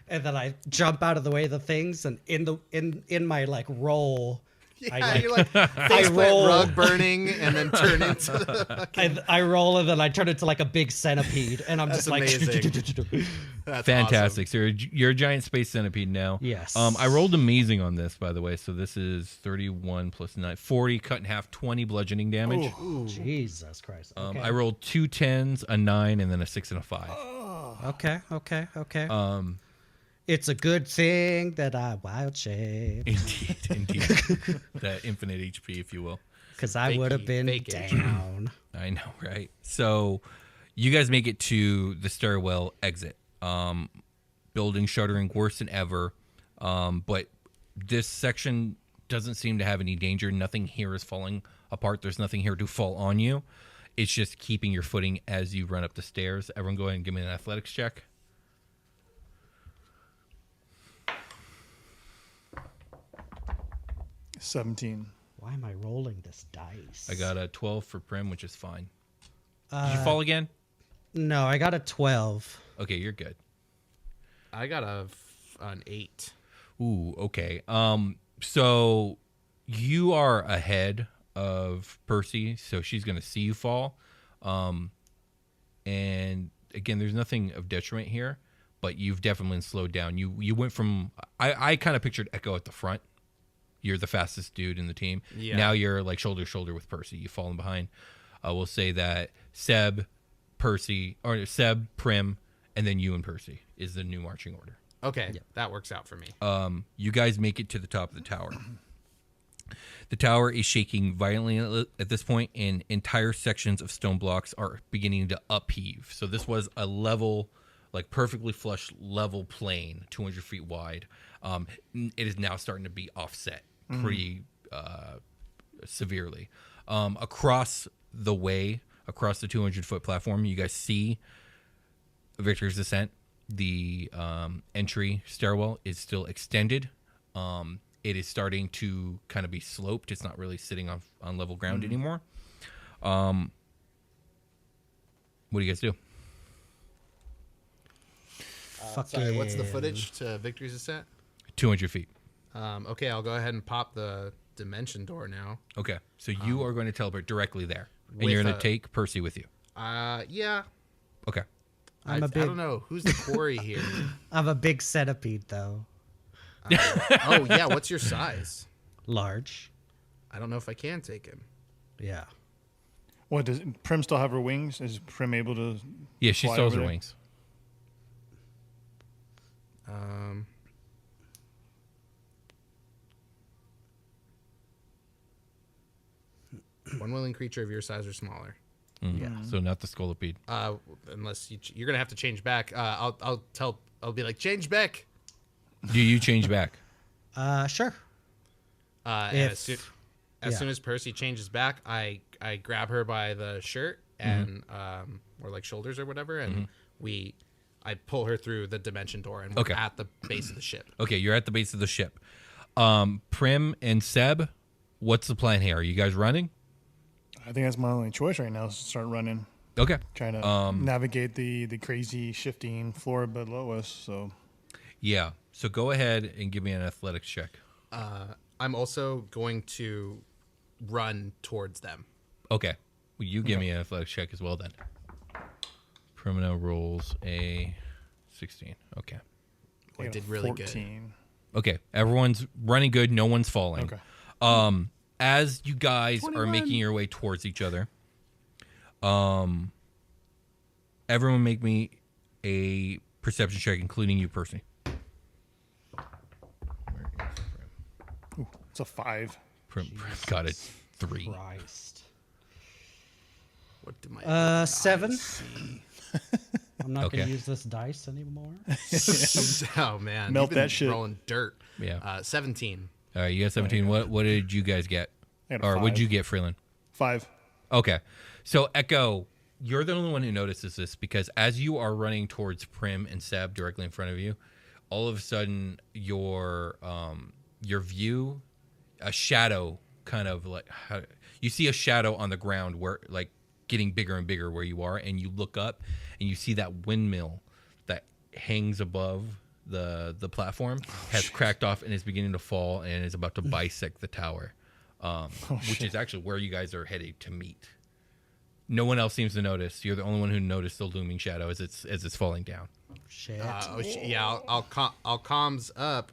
and then I jump out of the way of the things, and in my like roll, Yeah, you're like face plant rug burning and then turn into the I roll and then I turn into like a big centipede and I'm just amazing. like That's fantastic. Awesome. So you're a giant space centipede now. Yes. I rolled amazing on this, by the way. So this is 31 plus 9, 40, cut in half, 20 bludgeoning damage. Ooh. Jesus Christ. Okay. I rolled 2 10s, a 9, and then a 6 and a 5. Okay. It's a good thing that I wild shape. Indeed. That infinite HP, if you will. Because I would have been down. I know, right? So you guys make it to the stairwell exit. Building shuddering worse than ever. But this section doesn't seem to have any danger. Nothing here is falling apart. There's nothing here to fall on you. It's just keeping your footing as you run up the stairs. Everyone go ahead and give me an athletics check. 17. Why am I rolling this dice? I got a 12 for Prim, which is fine. Did you fall again? No, I got a 12. Okay, you're good. I got an 8. Ooh, okay. So you are ahead of Percy, so she's going to see you fall. And again, there's nothing of detriment here, but you've definitely slowed down. You went from I kind of pictured Echo at the front. You're the fastest dude in the team. Yeah. Now you're like shoulder to shoulder with Percy. You've fallen behind. We'll say that Seb, Prim, and then you and Percy is the new marching order. Okay, yeah. That works out for me. You guys make it to the top of the tower. The tower is shaking violently at this point, and entire sections of stone blocks are beginning to upheave. So this was a level, like perfectly flush level plane, 200 feet wide. It is now starting to be offset pretty severely. Across the way, across the 200-foot platform, you guys see Victor's Descent. The entry stairwell is still extended. It is starting to kind of be sloped. It's not really sitting on level ground anymore. What do you guys do? Sorry, what's the footage to Victory's Descent? 200 feet. Okay, I'll go ahead and pop the dimension door now. Okay, so you are going to teleport directly there, and you're going to take Percy with you. Yeah. Okay. I don't know. Who's the quarry here? I'm a big centipede, though. Oh, yeah. What's your size? Large. I don't know if I can take him. Yeah. What, does Prim still have her wings? Is Prim able to Yeah, she still has her wings. One willing creature of your size or smaller. Yeah. So not the scolopede. Unless you're gonna have to change back. I'll be like, change back. Do you change back? Sure. As soon as Percy changes back, I grab her by the shirt and or like shoulders or whatever, and I pull her through the dimension door, and we're at the base of the ship. Okay, you're at the base of the ship. Prim and Seb, what's the plan here? Are you guys running? I think that's my only choice right now is to start running. Okay. Trying to navigate the crazy shifting floor below us. So. Yeah. So go ahead and give me an athletics check. I'm also going to run towards them. Okay. Well, you give me an athletics check as well then. Primino rolls a 16. Okay. I did really 14. good. Okay. Everyone's running good. No one's falling. Okay. As you guys 21. are making your way towards each other, everyone make me a perception check, including you, Percy. Ooh, it's a 5. Prim got it. 3. Christ. What did my 7. see? I'm not going to use this dice anymore. Oh man, Melt you've been that shit. rolling dirt. Yeah. 17. All right, you got 17. What did you guys get? I got a Or 5. what did you get, Freeland? 5. Okay. So, Echo, you're the only one who notices this because as you are running towards Prim and Seb directly in front of you, all of a sudden your view, a shadow kind of like, you see a shadow on the ground where like getting bigger and bigger where you are, and you look up and you see that windmill that hangs above the platform has cracked off and is beginning to fall and is about to bisect the tower. which is actually where you guys are headed to meet. No one else seems to notice. You're the only one who noticed the looming shadow as it's falling down. Shit. Yeah, I'll comms up.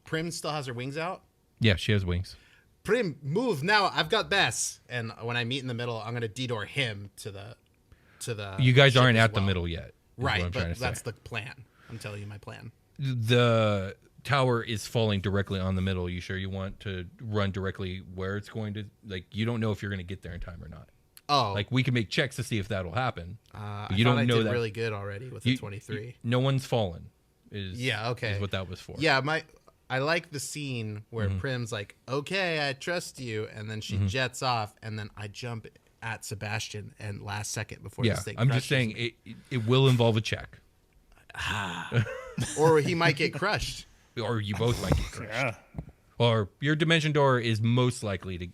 Prim still has her wings out. Yeah, she has wings. Prim, move now. I've got Bess. And when I meet in the middle, I'm gonna de-door him to the. You guys aren't at the middle yet, right? But that's the plan. I'm telling you my plan. The tower is falling directly on the middle. You sure you want to run directly where it's going to? Like, you don't know if you're going to get there in time or not. Oh, like we can make checks to see if that'll happen. You don't know that. Really good already with the 23. No one's fallen. Is what that was for. Yeah, I like the scene where Prim's like, "Okay, I trust you," and then she jets off, and then I jump at Sebastian and last second before this thing. I'm just saying it will involve a check. Or he might get crushed. Or you both might get crushed. Yeah. Or your dimension door is most likely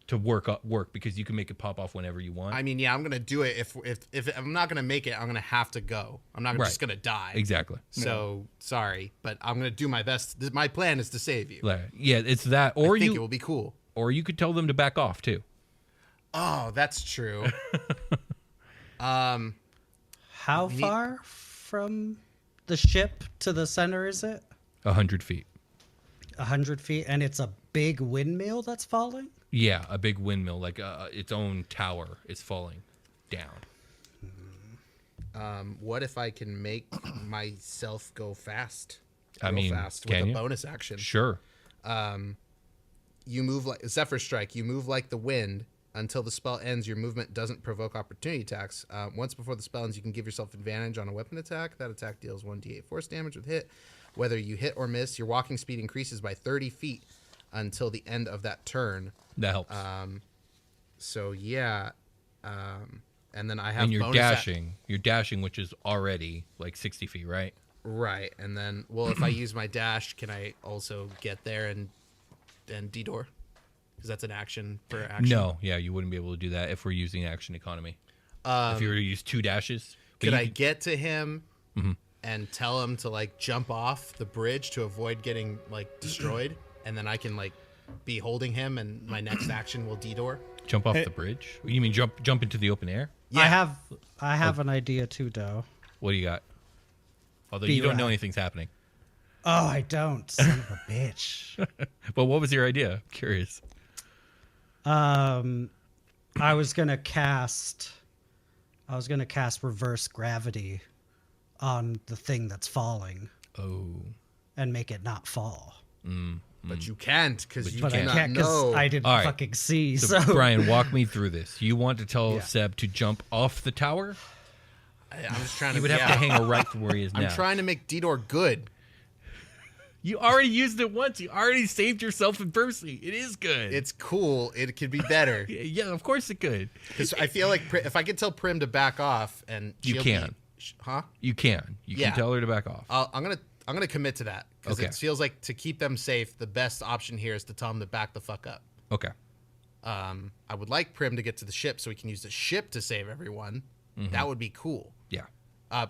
to work because you can make it pop off whenever you want. I mean, yeah, I'm gonna do it. If I'm not gonna make it, I'm gonna have to go. I'm not just gonna die. Exactly. So sorry, but I'm gonna do my best. My plan is to save you. Yeah, it's that. Or I think it will be cool. Or you could tell them to back off too. Oh, that's true. How far from the ship to the center is it? 100 feet. 100 feet, and it's a big windmill that's falling? Yeah, a big windmill, like its own tower is falling down. What if I can make myself go fast? Fast with a bonus action. Sure. You move like Zephyr Strike. You move like the wind. Until the spell ends, your movement doesn't provoke opportunity attacks. Once before the spell ends, you can give yourself advantage on a weapon attack. That attack deals 1d8 force damage with hit. Whether you hit or miss, your walking speed increases by 30 feet until the end of that turn. That helps. And then I have. And you're dashing. You're dashing, which is already like 60 feet, right? Right. And then, if I use my dash, can I also get there and de-door? Because that's an action per action. No, yeah, you wouldn't be able to do that if we're using action economy. If you were to use 2 dashes. Could I get to him and tell him to like jump off the bridge to avoid getting like destroyed, and then I can like be holding him, and my next action will de-door? Jump off the bridge? You mean jump into the open air? Yeah. I have an idea too, Doe. What do you got? Although you don't know anything's happening. Oh, I don't. Son of a bitch. But what was your idea? I'm curious. I was gonna cast reverse gravity on the thing that's falling. Oh. And make it not fall. But you can't because you I cannot can't know. I didn't fucking see. So Brian, walk me through this. You want to tell Seb to jump off the tower? I'm just trying to. He would have to hang right from where he is now. I'm trying to make de-door good. You already used it once. You already saved yourself in Percy. It is good. It's cool. It could be better. Yeah, of course it could. Because I feel like if I could tell Prim to back off, and you can, You can tell her to back off. I'm gonna commit to that because it feels like to keep them safe, the best option here is to tell them to back the fuck up. Okay. I would like Prim to get to the ship so we can use the ship to save everyone. That would be cool. Yeah.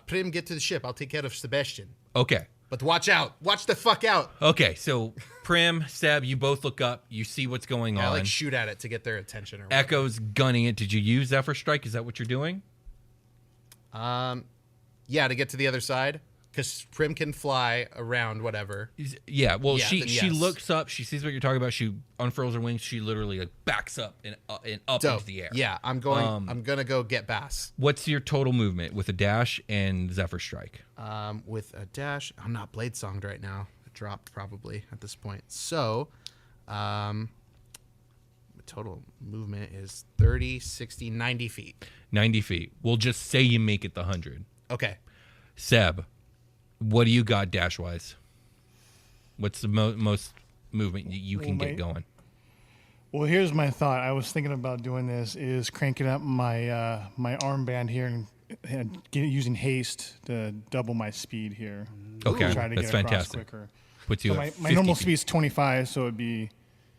Prim, get to the ship. I'll take care of Sebastian. Okay. But watch out. Watch the fuck out. Okay, so Prim, Seb, you both look up. You see what's going on. I like shoot at it to get their attention. Or Echo's gunning it. Did you use Zephyr Strike? Is that what you're doing? Yeah, to get to the other side. Because Prim can fly around whatever. Yeah, well, she looks up. She sees what you're talking about. She unfurls her wings. She literally like backs up and up into the air. Yeah, I'm going. I'm gonna go get Bass. What's your total movement with a dash and Zephyr Strike? With a dash, I'm not blade songed right now. It dropped probably at this point. So, total movement is 30, 60, 90 feet. 90 feet. We'll just say you make it the 100. Okay. Seb, what do you got dash-wise? What's the most movement you can get going? Well, here's my thought. I was thinking about doing this is cranking up my my armband here and using haste to double my speed here. Okay, try to that's get fantastic. Quicker. Puts you so my normal speed is 25, so it'd be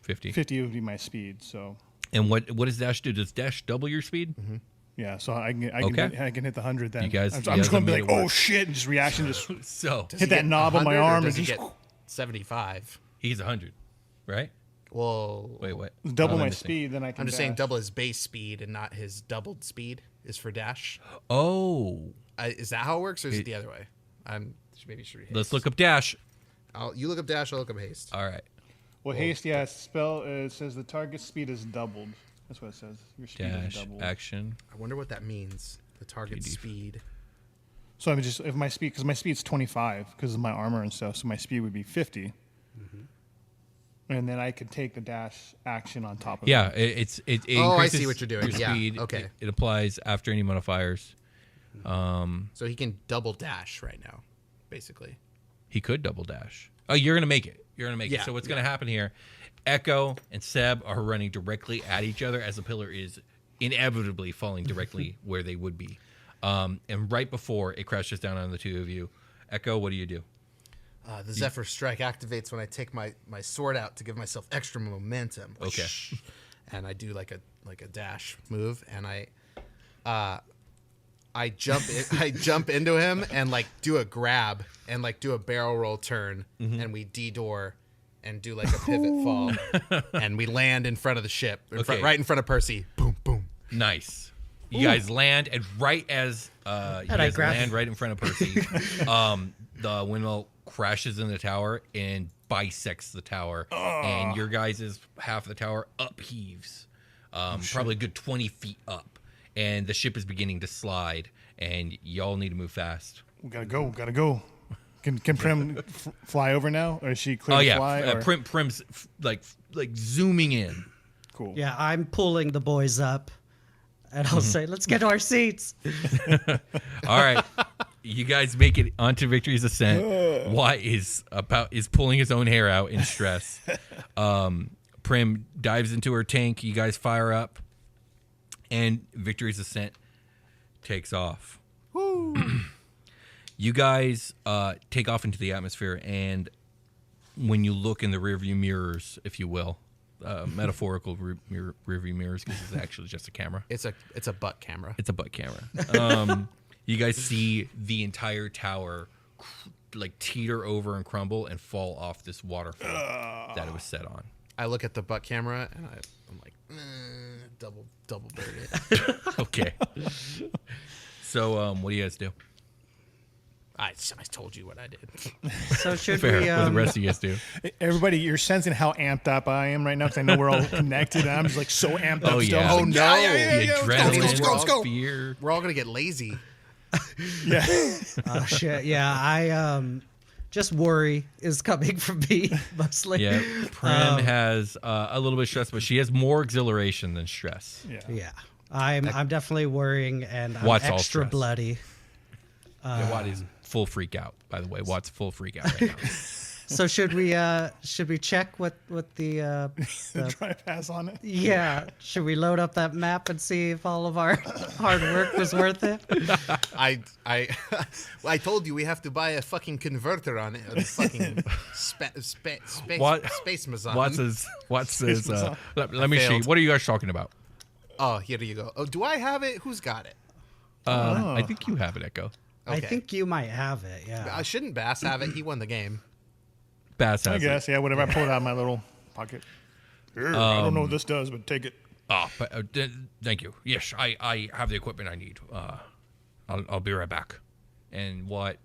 50. 50 would be my speed. So. And what does dash do? Does dash double your speed? Mm-hmm. Yeah, so I can hit the 100 then. I'm just going to be like, oh shit, and just reaction, just so hit that knob on my arm and just get 75. He gets 100, right? Whoa. Wait, what? Double my speed, then I can I'm just dash. saying double his base speed and not his doubled speed is for dash. Oh. Is that how it works, or is it the other way? Maybe should haste. Let's look up dash. You look up dash, I'll look up haste. All right. Well, haste, yeah, it says the target speed is doubled. That's what it says. Your speed is Dash doubled. action. I wonder what that means. The target speed. So I'm just, if my speed, because my speed's 25 because of my armor and stuff, so my speed would be 50. And then I could take the dash action on top of it. Yeah, it I see what you're doing. Your Yeah, speed. okay. It applies after any modifiers. So he can double dash right now, basically. He could double dash. Oh, you're gonna make it. You're gonna make it. Yeah, So what's gonna happen here? Echo and Seb are running directly at each other as the pillar is inevitably falling directly where they would be. And right before it crashes down on the two of you, Echo, what do you do? The Zephyr Strike activates when I take my sword out to give myself extra momentum. Okay. And I do like a dash move, and I jump into him and like do a grab and like do a barrel roll turn, and we de-door and do like a pivot fall, and we land in front of the ship, right in front of Percy. Boom, boom. Nice. You guys land, and right as you guys land right in front of Percy, the windmill crashes in the tower and bisects the tower, and your guys' half of the tower upheaves, probably a good 20 feet up, and the ship is beginning to slide, and y'all need to move fast. We gotta go. Can Prim fly over now, or is she clear to fly? Prim's like zooming in. Cool. Yeah, I'm pulling the boys up, and I'll say, "Let's get to our seats." All right, you guys make it onto Victory's Ascent. Watt is pulling his own hair out in stress. Prim dives into her tank. You guys fire up, and Victory's Ascent takes off. Woo! You guys take off into the atmosphere, and when you look in the rearview mirrors, if you will, metaphorical rearview mirrors, because it's actually just a camera. It's a butt camera. It's a butt camera. You guys see the entire tower like teeter over and crumble and fall off this waterfall that it was set on. I look at the butt camera and I'm like, double bird it. Okay. So what do you guys do? I told you what I did. So should Fair. we? What the rest of you guys do? Everybody, you're sensing how amped up I am right now because I know we're all connected, and I'm just like so amped up. Oh, still. yeah. I'm Oh, like, no. The adrenaline, Let's go. fear. We're all gonna get lazy. Yeah. Oh shit! Yeah, I just worry is coming from me mostly. Yeah, Prim has a little bit of stress, but she has more exhilaration than stress. Yeah, I'm definitely worrying, and I'm Watt's all extra stressed. bloody. Watt is full freak out, by the way. Watt's full freak out right now. So should we check what the Try pass on it. yeah, should we load up that map and see if all of our hard work was worth it? I told you we have to buy a fucking converter on it. A fucking space Mazan. Watt says let me see. What are you guys talking about? Oh, here you go. Oh, do I have it? Who's got it? I think you have it, Echo. I Okay. think you might have it. Yeah. Shouldn't Bass have it? He won the game. Bass has I guess, yeah, whatever. I pull it out of my little pocket. I don't know what this does, but take it. Thank you. Yes, I have the equipment I need. I'll be right back. And Watt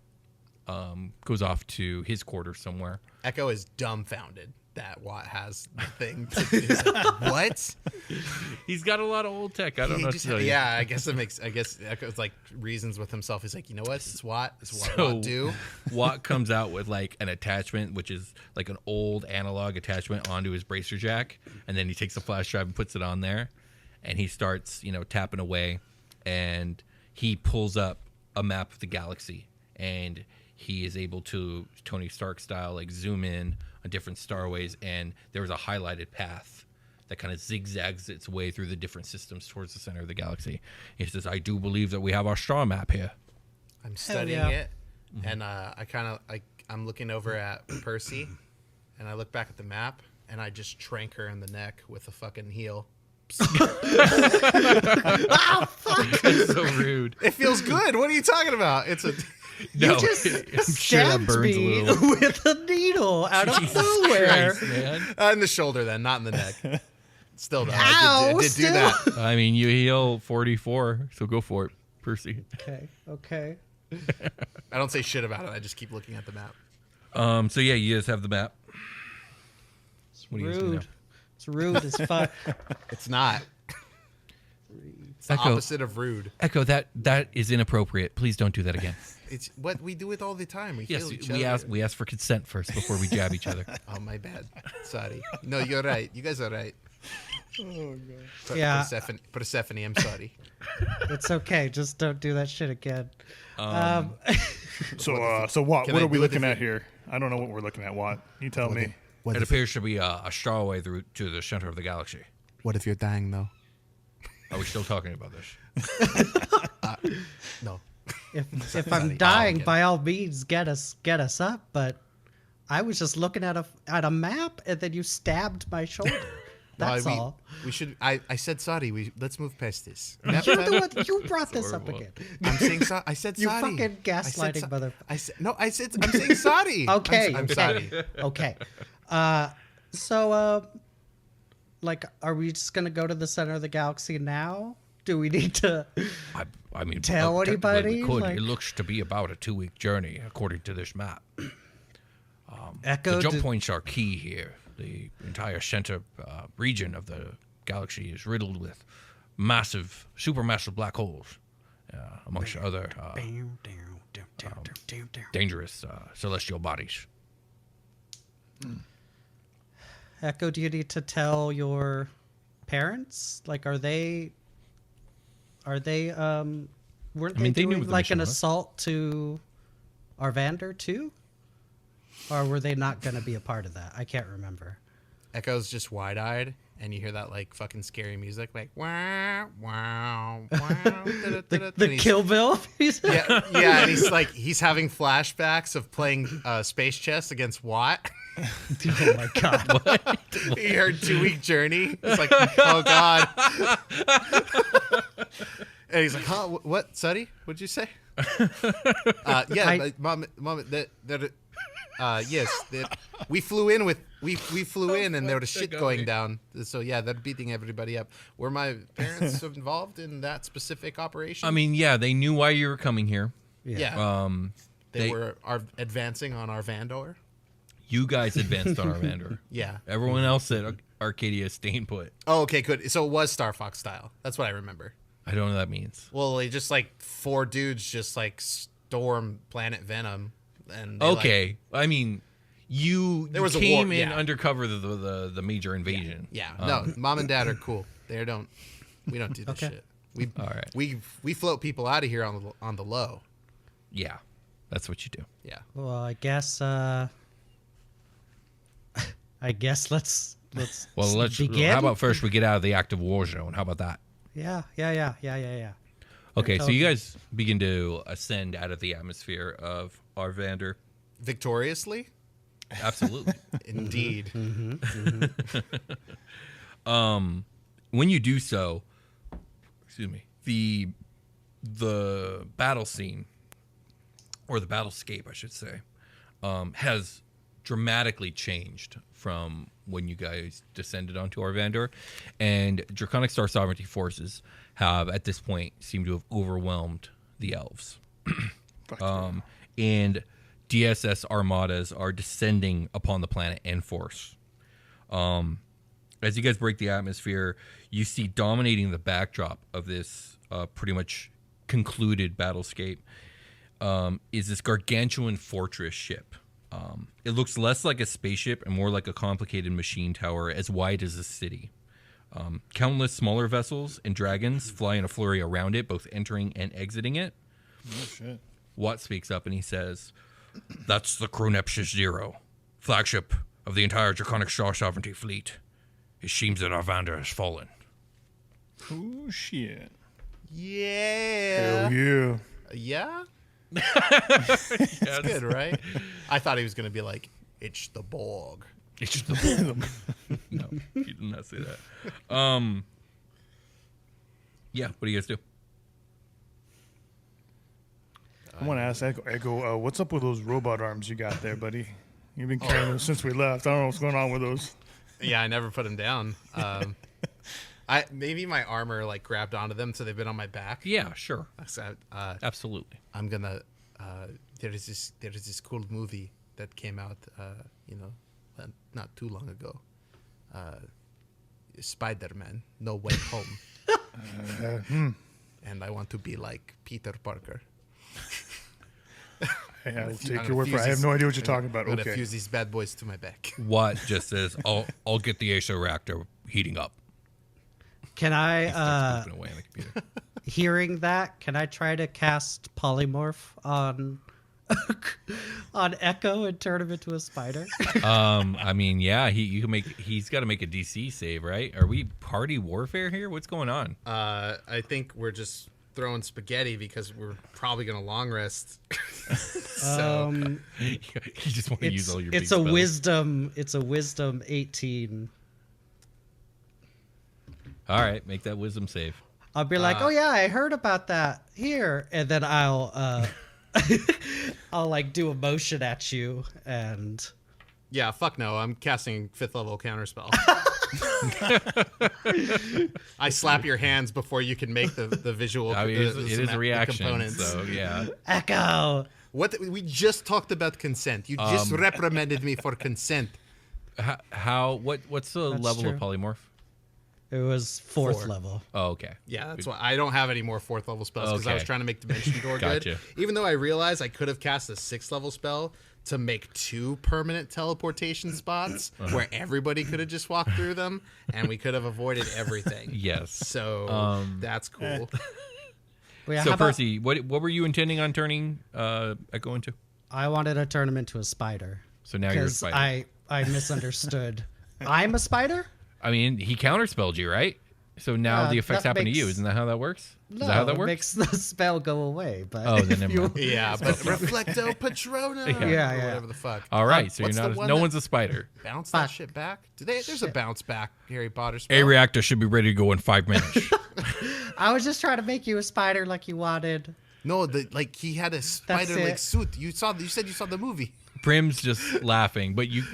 goes off to his quarters somewhere. Echo is dumbfounded that Watt has the thing. He's like, what? He's got a lot of old tech. I don't know what to tell you. Yeah, I guess Echo's like reasons with himself. He's like, you know what? It's Watt. It's what Watt do. Watt comes out with like an attachment, which is like an old analog attachment onto his bracer jack, and then he takes a flash drive and puts it on there, and he starts, tapping away, and he pulls up a map of the galaxy, and he is able to, Tony Stark style, like zoom in on different starways, and there was a highlighted path that kind of zigzags its way through the different systems towards the center of the galaxy. He says, I do believe that we have our star map here. I'm studying it, and I'm looking over at Percy, and I look back at the map, and I just trank her in the neck with a fucking heel. Oh, fuck. That's so rude. It feels good. What are you talking about? It's a No, You just I'm sure that stabbed burns a me little. with a needle out of Jesus nowhere. Christ, man. In the shoulder, then, not in the neck. Still, though, Ow, I did do that. I mean, you heal 44, so go for it, Percy. Okay. I don't say shit about it. I just keep looking at the map. So yeah, you guys have the map. What do you guys do now? Rude. It's rude as fuck. It's not. It's the Echo. opposite of rude. Echo, that is inappropriate. Please don't do that again. It's what we do it all the time. We Yes, heal each we other. ask for consent first before we jab each other. Oh, my bad. Sorry. No, you're right. You guys are right. Oh god. Yeah. Persephone, I'm sorry. It's okay. Just don't do that shit again. So what? Can What I are we do it looking if at here? I don't know what we're looking at. What? You tell me. It appears to be a strawway through to the center of the galaxy. What if you're dying, though? Are we still talking about this? No. If I'm dying, by all means, get us up. But I was just looking at a map, and then you stabbed my shoulder. That's all. We should. I said sorry. Let's move past this. You're the one. You brought this up again. I'm saying sorry. I said You sorry. fucking gaslighting mother. I'm saying sorry. Okay. I'm sorry. Okay. Like, are we just gonna go to the center of the galaxy now? Do we need to? I mean, Tell technically anybody? we could. Like- It looks to be about a 2-week journey, according to this map. Echo. The jump points are key here. The entire center region of the galaxy is riddled with supermassive black holes, amongst other dangerous celestial bodies. Echo, do you need to tell your parents? Like, weren't they I mean, they they knew doing what the like mission an was. assault to Arvandor too? Or were they not going to be a part of that? I can't remember. Echo's just wide-eyed, and you hear that like fucking scary music, like wow, wow, wow. The Kill Bill? Yeah, and he's having flashbacks of playing space chess against Watt. Oh my god. What? He heard 2-week journey. It's like, oh god. And he's like, huh? What, Suddy? What'd you say? Mom. Yes, we flew in and there was shit going down. So yeah, they're beating everybody up. Were my parents involved in that specific operation? I mean, yeah, they knew why you were coming here. Yeah. They were advancing on Arvandor. You guys advanced on Arvandor. Yeah. Everyone else at Arcadia stayed put. Oh, okay, good. So it was Star Fox style. That's what I remember. I don't know what that means. Well, they just like 4 dudes just like storm Planet Venom. And Okay, I mean, you There was a came war, in yeah. undercover the major invasion. Yeah. No, Mom and Dad are cool. We don't do this Okay. shit. All right. We float people out of here on the low. Yeah, that's what you do. Yeah. Well, I guess let's Well, let's. begin. How about first we get out of the active war zone? How about that? Yeah. Okay, so you guys begin to ascend out of the atmosphere of Arvandor. Victoriously? Absolutely. Indeed. When you do so, excuse me, the battle scene, or the battlescape, I should say, has dramatically changed from when you guys descended onto Arvandor, and Draconic Star Sovereignty forces have, at this point, seemed to have overwhelmed the elves. And DSS armadas are descending upon the planet en force. As you guys break the atmosphere, you see dominating the backdrop of this pretty much concluded battlescape is this gargantuan fortress ship. It looks less like a spaceship and more like a complicated machine tower as wide as a city. Countless smaller vessels and dragons fly in a flurry around it, both entering and exiting it. Oh shit. Watt speaks up and he says, "That's the Chronepsis Zero, flagship of the entire Draconic Star Sovereignty fleet. It seems that Arvandor has fallen." Oh shit. Yeah. Hell yeah. Yeah? That's good, right? I thought he was going to be like, it's the Borg. It's just the No, he did not say that. Yeah, what do you guys do? I want to ask Echo, what's up with those robot arms you got there, buddy? You've been carrying those since we left. I don't know what's going on with those. Yeah, I never put them down. Maybe my armor like grabbed onto them, so they've been on my back. Yeah, sure. So, Absolutely. I'm gonna. There is this cool movie that came out, not too long ago. Spider-Man: No Way Home. And I want to be like Peter Parker. I will take your word for it. I have no idea what you're talking about. I'm gonna fuse these bad boys to my back. Watt just says, "I'll get the Acer reactor heating up." Can I? Moving away on the computer. Hearing that, can I try to cast polymorph on Echo and turn him into a spider? I mean, yeah, he's got to make a DC save, right? Are we party warfare here? What's going on? I think we're just throwing spaghetti because we're probably gonna long rest. So you just want to use all your. It's big a spells. wisdom. It's a wisdom 18. All right, make that wisdom save. I'll be like, oh yeah, I heard about that here, and then I'll like do a motion at you, and yeah, fuck no, I'm casting 5th level counterspell. I slap your hands before you can make the visual. I mean, it is a reaction, components. so yeah. Echo. What we just talked about consent. You just reprimanded me for consent. What's the That's level true. of polymorph? It was 4th 4. level. Oh, okay. Yeah, that's why I don't have any more 4th level spells because I was Okay. trying to make Dimension Door Gotcha. good. Even though I realized I could have cast a 6th level spell to make 2 permanent teleportation spots where everybody could have just walked through them, and we could have avoided everything. Yes. So that's cool. Well, yeah, So how about- Percy, what were you intending on turning Echo into? I wanted to turn him into a spider. So now you're a Because spider. I misunderstood. I'm a spider? I mean, he counterspelled you, right? So now Yeah, the effects that happen to you. makes- Isn't that how that works? No, Is that how that it works? makes the spell go away. But Oh, then if never you- mind. Yeah, but Reflecto Patrono. Yeah, or yeah. whatever the fuck. All right, so you're What's the not. one No that one's a spider. Bounce that Fuck. shit back. There's a bounce back Harry Potter spell. A reactor should be ready to go in 5 minutes. I was just trying to make you a spider like you wanted. No, he had a spider-like it. suit. You said you saw the movie. Prim's just laughing, but you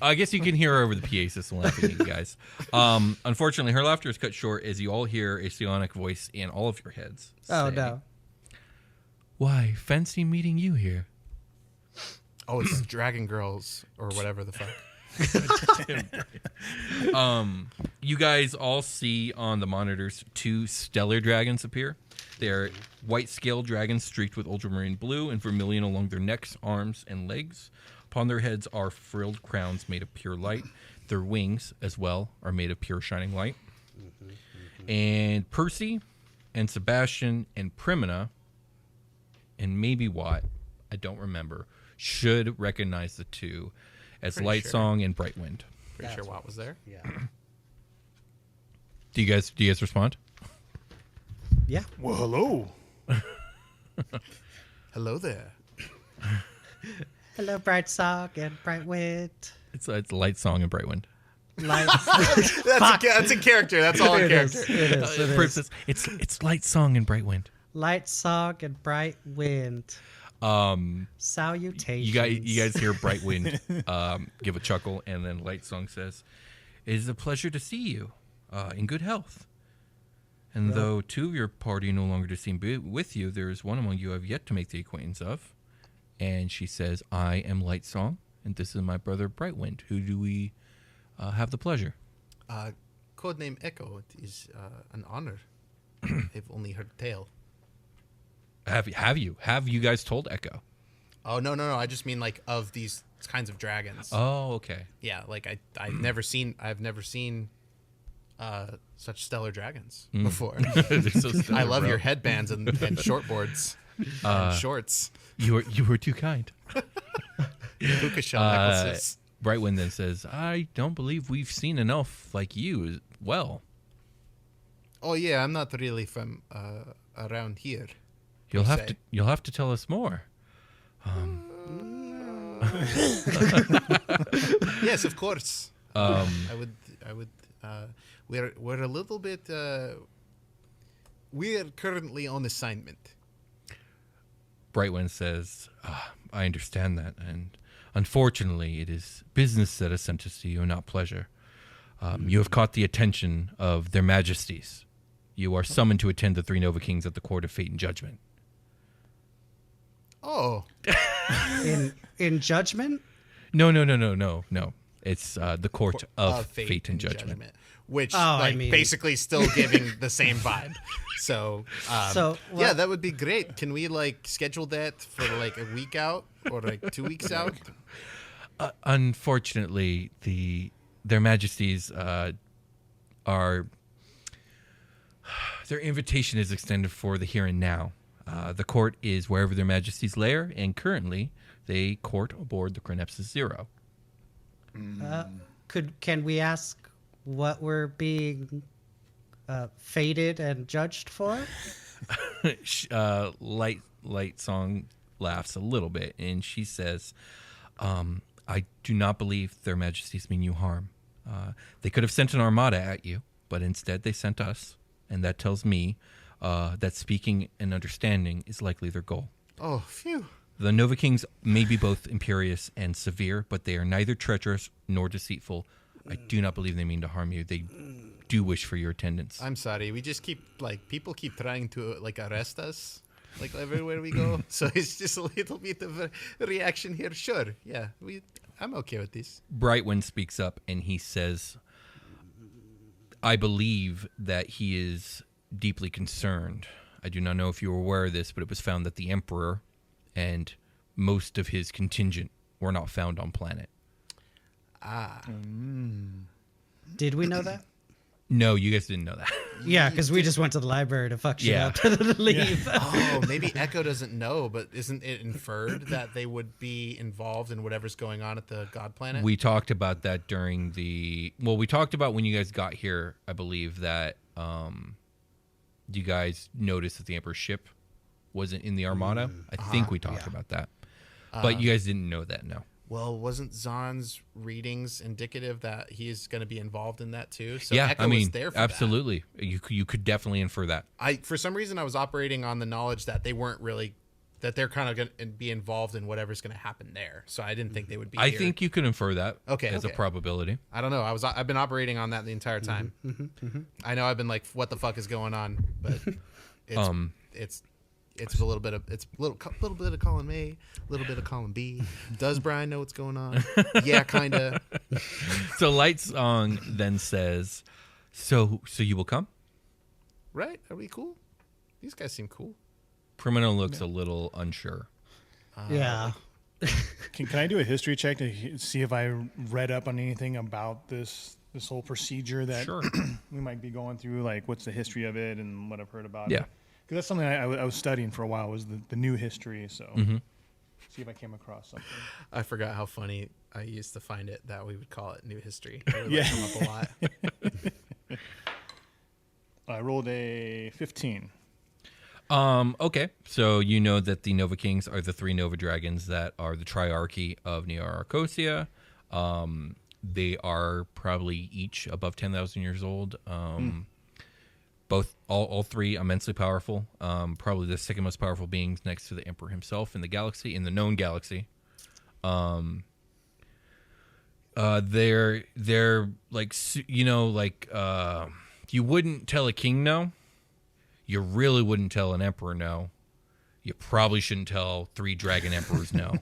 I guess you can hear her over the PA system laughing at you guys. Unfortunately, her laughter is cut short as you all hear a psionic voice in all of your heads. Oh, say, no. Why, fancy meeting you here. Oh, it's Dragon Girls or whatever the fuck. You guys all see on the monitors 2 stellar dragons appear. They're white scaled dragons streaked with ultramarine blue and vermilion along their necks, arms, and legs. Upon their heads are frilled crowns made of pure light. Their wings, as well, are made of pure shining light. And Percy and Sebastian and Primina and maybe Watt, I don't remember, should recognize the 2 as Pretty Light sure. Song and Bright Wind. Pretty sure Watt was there. Yeah. Do you guys respond? Yeah. Well, hello. Hello there. Hello, Bright Song and Bright Wind. It's Light Song and Bright Wind. Light. That's a character. That's all in It is. character. It is. It Prim is. says, it's Light Song and Bright Wind. Light Song and Bright Wind. Salutations. You guys hear Bright Wind give a chuckle, and then Light Song says, "It is a pleasure to see you in good health. And though 2 of your party no longer to seem with you, there is one among you I have yet to make the acquaintance of." And she says, "I am Light Song, and this is my brother Bright Wind. Who do we have the pleasure?" Codename Echo. It is an honor. I've only heard tale. Have you guys told Echo? Oh no! I just mean like of these kinds of dragons. Oh, okay. Yeah, like I've never seen such stellar dragons before. They're so stellar, I love bro. your headbands and shortboards and shorts. You were too kind. Puka shell necklaces. Brightwind then says, "I don't believe we've seen an elf like you as well. Oh yeah, I'm not really from around here. You'll have say. to tell us more." Yes, of course. I would. We're a little bit. We're currently on assignment. Brightwind says, I understand that, and unfortunately it is business that has sent us to you, not pleasure. You have caught the attention of their majesties. You are summoned to attend the three Nova Kings at the Court of Fate and Judgment. Oh. In Judgment? No. It's the Court of Fate and Judgment. Which basically still giving the same vibe. So, yeah, that would be great. Can we schedule that for a week out or 2 weeks out? Unfortunately, their majesties their invitation is extended for the here and now. The court is wherever their majesties lair, and currently they court aboard the Cronepsis Zero. Can we ask what we're being fated and judged for? Light Song laughs a little bit, and she says, I do not believe their majesties mean you harm. They could have sent an armada at you, but instead they sent us, and that tells me that speaking and understanding is likely their goal. Oh, phew. The Nova Kings may be both imperious and severe, but they are neither treacherous nor deceitful. I do not believe they mean to harm you. They do wish for your attendance. I'm sorry. We just keep, people keep trying to, arrest us, everywhere we go. So it's just a little bit of a reaction here. Sure. Yeah. I'm okay with this. Brightwind speaks up, and he says, I believe that he is deeply concerned. I do not know if you were aware of this, but it was found that the Emperor and most of his contingent were not found on planet. Did we know that? No, you guys didn't know that. Yeah, because we just went to the library to fuck shit up and leave. Yeah. Oh, maybe Echo doesn't know, but isn't it inferred that they would be involved in whatever's going on at the God Planet? We talked about that during we talked about when you guys got here, I believe, that you guys noticed that the Emperor's ship wasn't in the Armada. I think we talked about that. But you guys didn't know that, no. Well, wasn't Zahn's readings indicative that he's going to be involved in that too? So yeah, Echo was there for absolutely. That. You could definitely infer that. For some reason, I was operating on the knowledge that they weren't really, that they're kind of going to be involved in whatever's going to happen there. So I didn't think they would be. I think you could infer that. As a probability. I don't know. I've been operating on that the entire time. I know I've been like, what the fuck is going on? But it's a little bit of column A, a little bit of column B. Does Brian know what's going on? Yeah, kind of. So Light Song then says, so you will come? Right? Are we cool? These guys seem cool. Primino looks a little unsure. Yeah. Can I do a history check to see if I read up on anything about this whole procedure that we might be going through? Like, what's the history of it and what I've heard about it? Because that's something I was studying for a while, was the new history. So see if I came across something. I forgot how funny I used to find it that we would call it new history. It would come up a lot. I rolled a 15. Okay, so you know that the Nova Kings are the three Nova Dragons that are the triarchy of Neo Arcosia. They are probably each above 10,000 years old. All three immensely powerful. Probably the second most powerful beings next to the Emperor himself in the galaxy, in the known galaxy. They're like, you wouldn't tell a king no. You really wouldn't tell an emperor no. You probably shouldn't tell three dragon emperors no.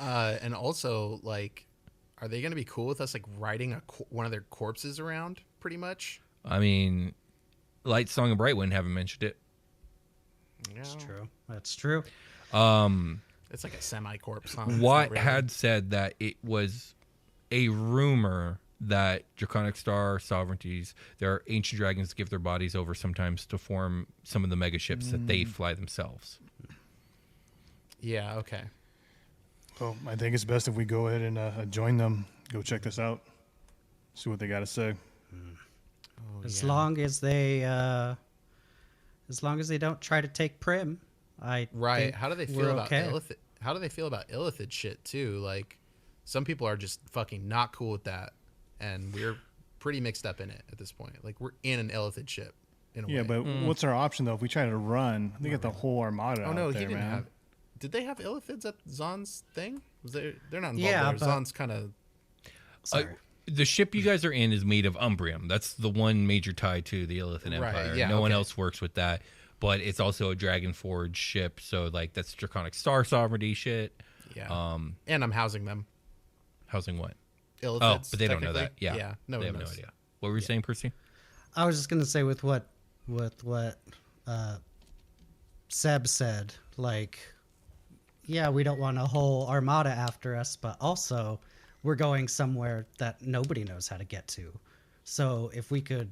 And also, are they going to be cool with us riding one of their corpses around? Pretty much. I mean, Light Song and Brightwind haven't mentioned it. That's true. That's true. It's like a semi-corpse. Huh? Watt had said that it was a rumor that Draconic Star sovereignties, there are ancient dragons give their bodies over sometimes to form some of the mega ships that they fly themselves. Yeah, okay. Well, I think it's best if we go ahead and join them. Go check this out. See what they got to say. As long as they don't try to take Prim, right. How do they feel about Illithid? How do they feel about Illithid shit too? Like, some people are just fucking not cool with that, and we're pretty mixed up in it at this point. Like, we're in an Illithid ship. in a way. But what's our option though? If we try to run, they get the whole armada. Oh no, he didn't have. Did they have illithids at Zon's thing? They're not involved there. Zon's kind of. The ship you guys are in is made of Umbrium. That's the one major tie to the Illithid Empire. Right, yeah, no one else works with that. But it's also a Dragonforge ship, so like that's Draconic Star Sovereignty shit. Yeah. And I'm housing them. Housing what? Illithids, oh, but they don't know that. Yeah. No, they have no idea. What were you saying, Percy? I was just gonna say with what Seb said, like, yeah, we don't want a whole armada after us, but also we're going somewhere that nobody knows how to get to. So if we could...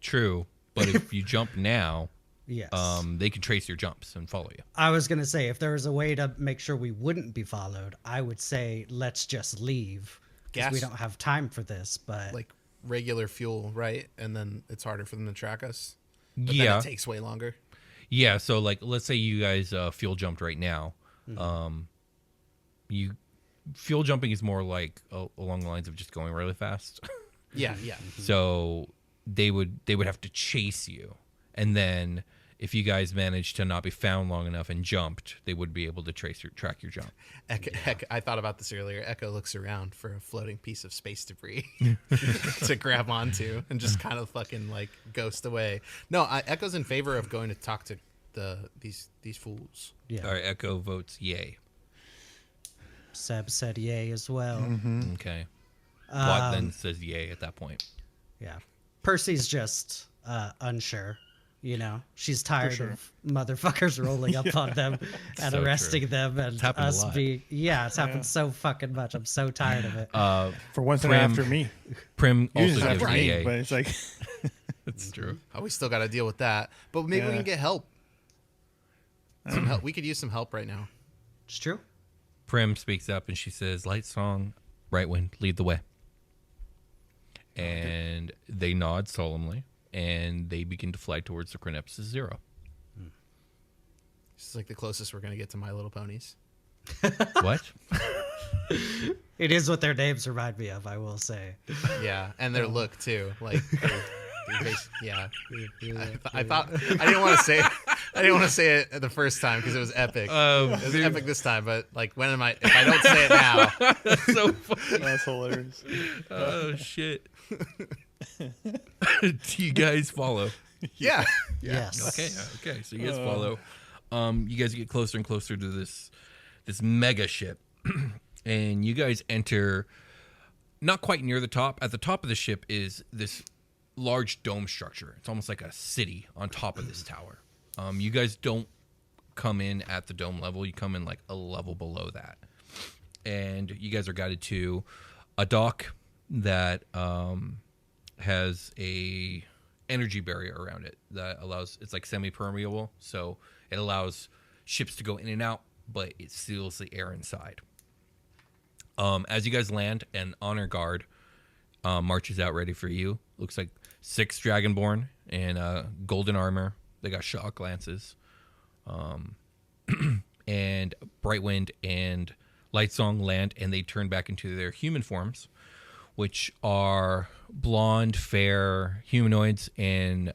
True, but if you jump now, yes, they can trace your jumps and follow you. I was going to say, if there was a way to make sure we wouldn't be followed, I would say let's just leave. Because we don't have time for this, but... Like regular fuel, right? And then it's harder for them to track us. But then it takes way longer. Yeah, so like let's say you guys fuel jumped right now. You fuel jumping is more like along the lines of just going really fast. Yeah. So they would have to chase you, and then if you guys managed to not be found long enough and jumped, they would be able to track your jump. Echo, I thought about this earlier. Echo looks around for a floating piece of space debris to grab onto and just kind of fucking like ghost away. No, Echo's in favor of going to talk to these fools. Yeah. All right, Echo votes yay. Seb said yay as well. Mm-hmm. Okay. Watt then says yay at that point. Yeah. Percy's just unsure. You know, she's tired of motherfuckers rolling up on them and so arresting them, and us being. Yeah, it's happened so fucking much. I'm so tired of it. For once, they're after me. Prim also gives me yay. But it's like it's true. We still got to deal with that, but maybe we can get help. Some help. We could use some help right now. It's true. Prim speaks up and she says, "Light song, right wind, lead the way." And they nod solemnly, and they begin to fly towards the Chronepsis Zero. This is like the closest we're going to get to My Little Ponies. What? It is what their names remind me of, I will say. Yeah, and their look too. Like, yeah. I thought I didn't want to say it. I didn't want to say it the first time because it was epic. It was epic this time, but like, if I don't say it now, that's so funny. That's hilarious. Oh shit. Do you guys follow? Yeah. Yes. Okay. So you guys follow. You guys get closer and closer to this mega ship, and you guys enter. Not quite near the top. At the top of the ship is this large dome structure. It's almost like a city on top of this tower. You guys don't come in at the dome level. You come in like a level below that, and you guys are guided to a dock that has a energy barrier around it that allows, it's like semi-permeable, so it allows ships to go in and out, but it seals the air inside. As you guys land, an honor guard marches out ready for you. Looks like 6 Dragonborn in golden armor. They got shock lances. And Brightwind and Lightsong land, and they turn back into their human forms, which are blonde, fair humanoids in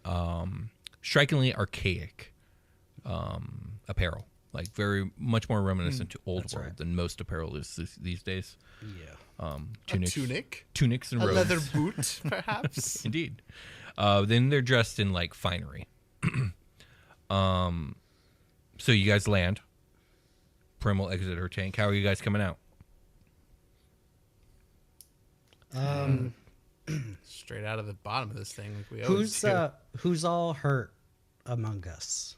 strikingly archaic apparel. Like very much more reminiscent to old world than most apparel is these days. Yeah. Tunics and robes. A leather boot, perhaps. Indeed. Then they're dressed in like finery. So you guys land. Prim will exit her tank. How are you guys coming out? Straight out of the bottom of this thing, like we always do. Who's all hurt among us?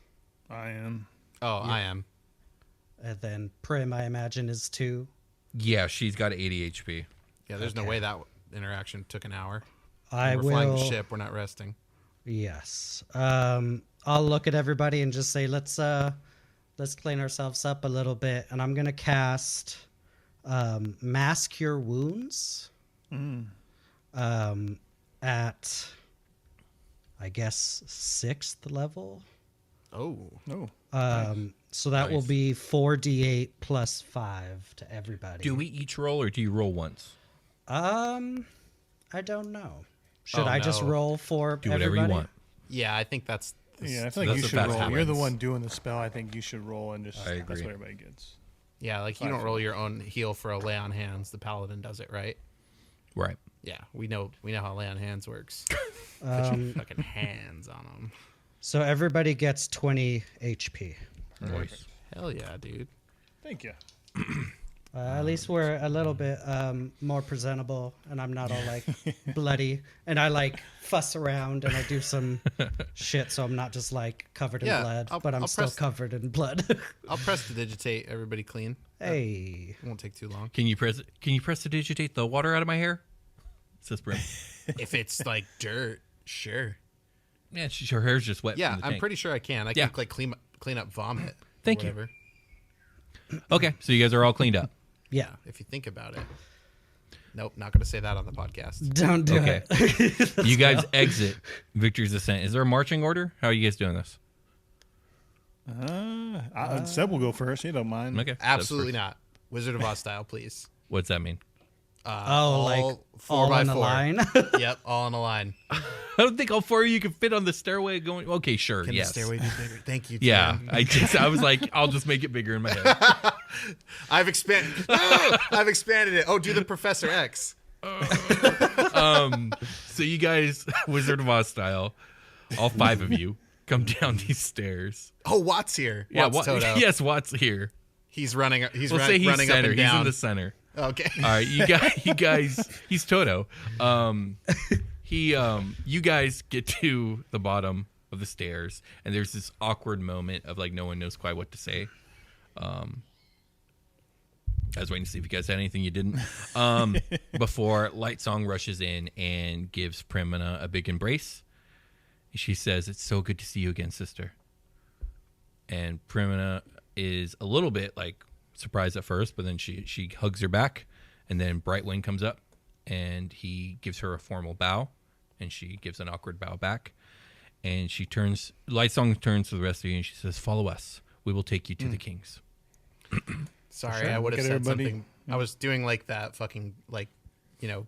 I am. Oh, yeah. I am. And then Prim, I imagine, is too. Yeah, she's got 80 HP. Yeah, there's no way that interaction took an hour. We're flying the ship. We're not resting. Yes. I'll look at everybody and just say, let's clean ourselves up a little bit. And I'm gonna cast Mass Cure Wounds. At I guess 6th level. Oh. So that will be 4d8 plus 5 to everybody. Do we each roll, or do you roll once? I don't know. Should I just roll for do whatever everybody? you want? Yeah, I think that's. Yeah, I feel like you should roll. You're the one doing the spell. I think you should roll and just. That's what everybody gets. Yeah, like you don't roll your own heal for a lay on hands. The paladin does it, right? Right. Yeah, we know how lay on hands works. Put your fucking hands on them. So everybody gets 20 HP. Nice. Hell yeah, dude. Thank you. At least we're a little bit more presentable, and I'm not all like bloody, and I like fuss around and I do some shit, so I'm not just like covered in blood, but I'm still covered in blood. I'll prestidigitate everybody clean. Hey, it won't take too long. Can you prestidigitate the water out of my hair? Says Brim. If it's like dirt, sure. Yeah, her hair's just wet. Yeah, from the I'm tank. pretty sure I can. I can like clean up vomit. Thank you. Okay, so you guys are all cleaned up. Yeah, if you think about it. Nope, not going to say that on the podcast. Don't do it. You guys exit Victory's Ascent. Is there a marching order? How are you guys doing this? Seb will go first. You don't mind. Okay, absolutely not. Wizard of Oz style, please. What's that mean? All 4x4 in a line. Yep, all in a line. I don't think all four of you can fit on the stairway going. Okay, sure. Can yes. the stairway be bigger? Thank you. Yeah, I was like, I'll just make it bigger in my head. I've expanded it. Oh, do the Professor X. So you guys, Wizard of Oz style, all five of you come down these stairs. Oh, Watt's here. Watt's Toto. Yes, Watt's here. He's running. He's say he's running center. up and down. He's in the center. Okay. All right, you guys. He's Toto. You guys get to the bottom of the stairs, and there's this awkward moment of like no one knows quite what to say. I was waiting to see if you guys had anything you didn't. Before Lightsong rushes in and gives Primina a big embrace. She says, "It's so good to see you again, sister." And Primina is a little bit like surprised at first, but then she hugs her back, and then Brightwind comes up and he gives her a formal bow, and she gives an awkward bow back, and Lightsong turns to the rest of you and she says, "Follow us. We will take you to the kings." Sorry, sure. I would have said something. I was doing like that fucking like,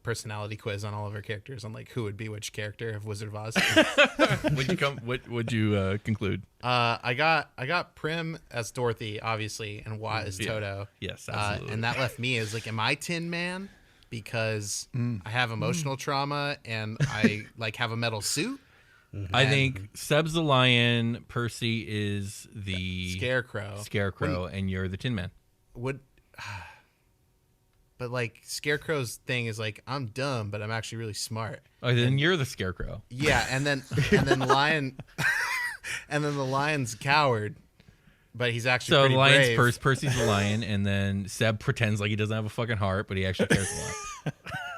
personality quiz on all of our characters on like who would be which character of Wizard of Oz. What'd you conclude? I got Prim as Dorothy, obviously, and Watt as Toto. Yes, absolutely. And that left me as like, am I Tin Man? Because I have emotional trauma and I like have a metal suit. Mm-hmm. I think Seb's the lion, Percy is the Scarecrow, and you're the Tin Man. But like Scarecrow's thing is like, I'm dumb, but I'm actually really smart. Oh, then you're the Scarecrow. Yeah, and then Lion, and then the lion's coward, but he's actually pretty brave. So Percy's the lion, and then Seb pretends like he doesn't have a fucking heart, but he actually cares a lot.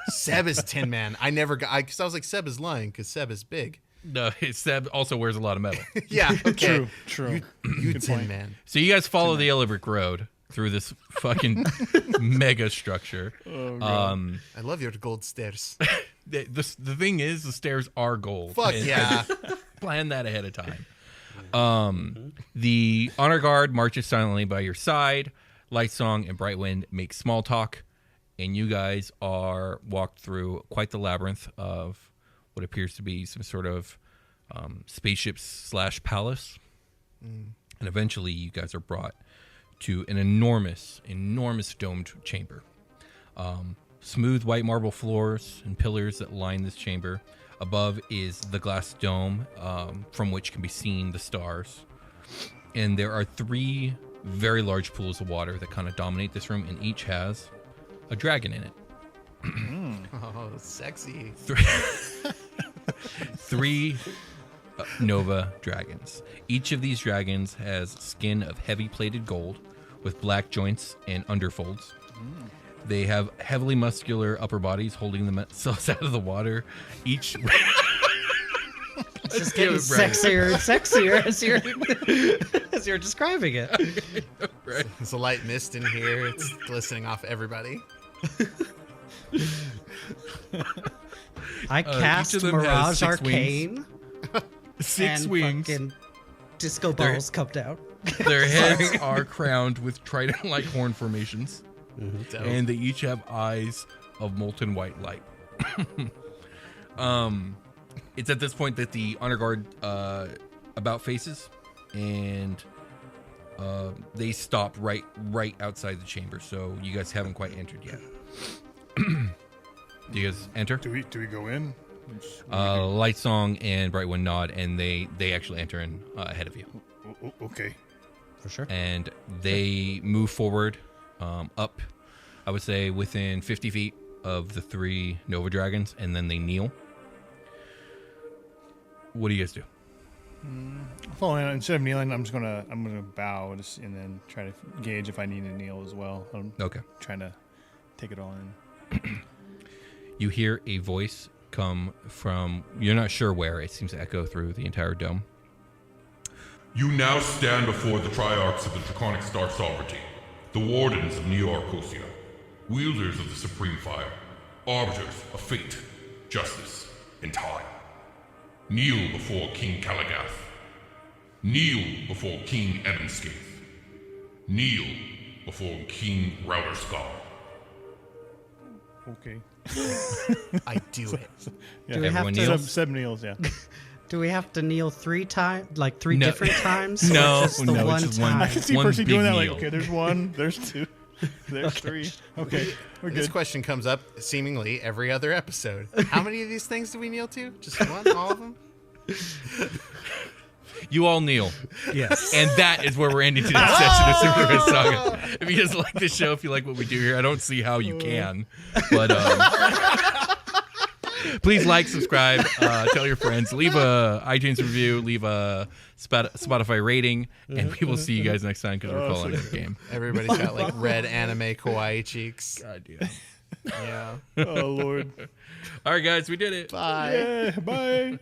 Seb is Tin Man. Because I was like, Seb is lion because Seb is big. No, Seb also wears a lot of metal. Yeah, okay. True. You Tin Man. So you guys follow the yellow brick road through this fucking mega structure. Oh, God. I love your gold stairs. The thing is, the stairs are gold. Fuck yeah. Plan that ahead of time. The honor guard marches silently by your side. Lightsong and Brightwind make small talk, and you guys are walked through quite the labyrinth of what appears to be some sort of spaceship/palace. And eventually you guys are brought to an enormous domed chamber. Smooth white marble floors and pillars that line this chamber. Above is the glass dome from which can be seen the stars. And there are 3 very large pools of water that kind of dominate this room, and each has a dragon in it. Oh, sexy. 3 Nova dragons. Each of these dragons has skin of heavy plated gold with black joints and underfolds. They have heavily muscular upper bodies holding themselves out of the water. Each it's just getting sexier and sexier as you're describing it. Right. There's a light mist in here. It's glistening off everybody. I cast Mirage Arcane. 6 wings. Fucking disco balls come down. Their heads are crowned with trident-like horn formations, and they each have eyes of molten white light. it's at this point that the honor guard about faces, and they stop right outside the chamber. So you guys haven't quite entered yet. Do you guys enter? Do we go in? Light Song and Bright One nod, and they actually enter in ahead of you. Okay. For sure. And they move forward up, I would say, within 50 feet of the 3 Nova Dragons, and then they kneel. What do you guys do? Following, instead of kneeling, I'm gonna bow and then try to gauge if I need to kneel as well. I'm trying to take it all in. You hear a voice come from, you're not sure where, it seems to echo through the entire dome. You now stand before the Triarchs of the Draconic Star Sovereignty, the Wardens of Neo Arcosia, wielders of the Supreme Fire, arbiters of fate, justice, and time. Kneel before King Kalagath. Kneel before King Ebonscaith. Kneel before King Routerskull. Okay. I do it. Yeah. Do we Everyone have to, kneels? 7 kneels, yeah. Do we have to kneel 3 times, like 3 different times? No, or just the no, one it's just time? I can see One Percy big doing that. kneel. Like, okay, there's 1, there's 2, there's 3. Okay, we're This good. question comes up seemingly every other episode. How many of these things do we kneel to? Just one? All of them? You all kneel. Yes. And that is where we're ending today's session of Superquest Saga. If you guys like this show, if you like what we do here, I don't see how you can. But please like, subscribe, tell your friends, leave a iTunes review, leave a Spotify rating, and we will see you guys next time because we're calling it a game. Everybody's got like red anime kawaii cheeks. God damn. Yeah. Oh, Lord. All right, guys, we did it. Bye. Yeah, bye.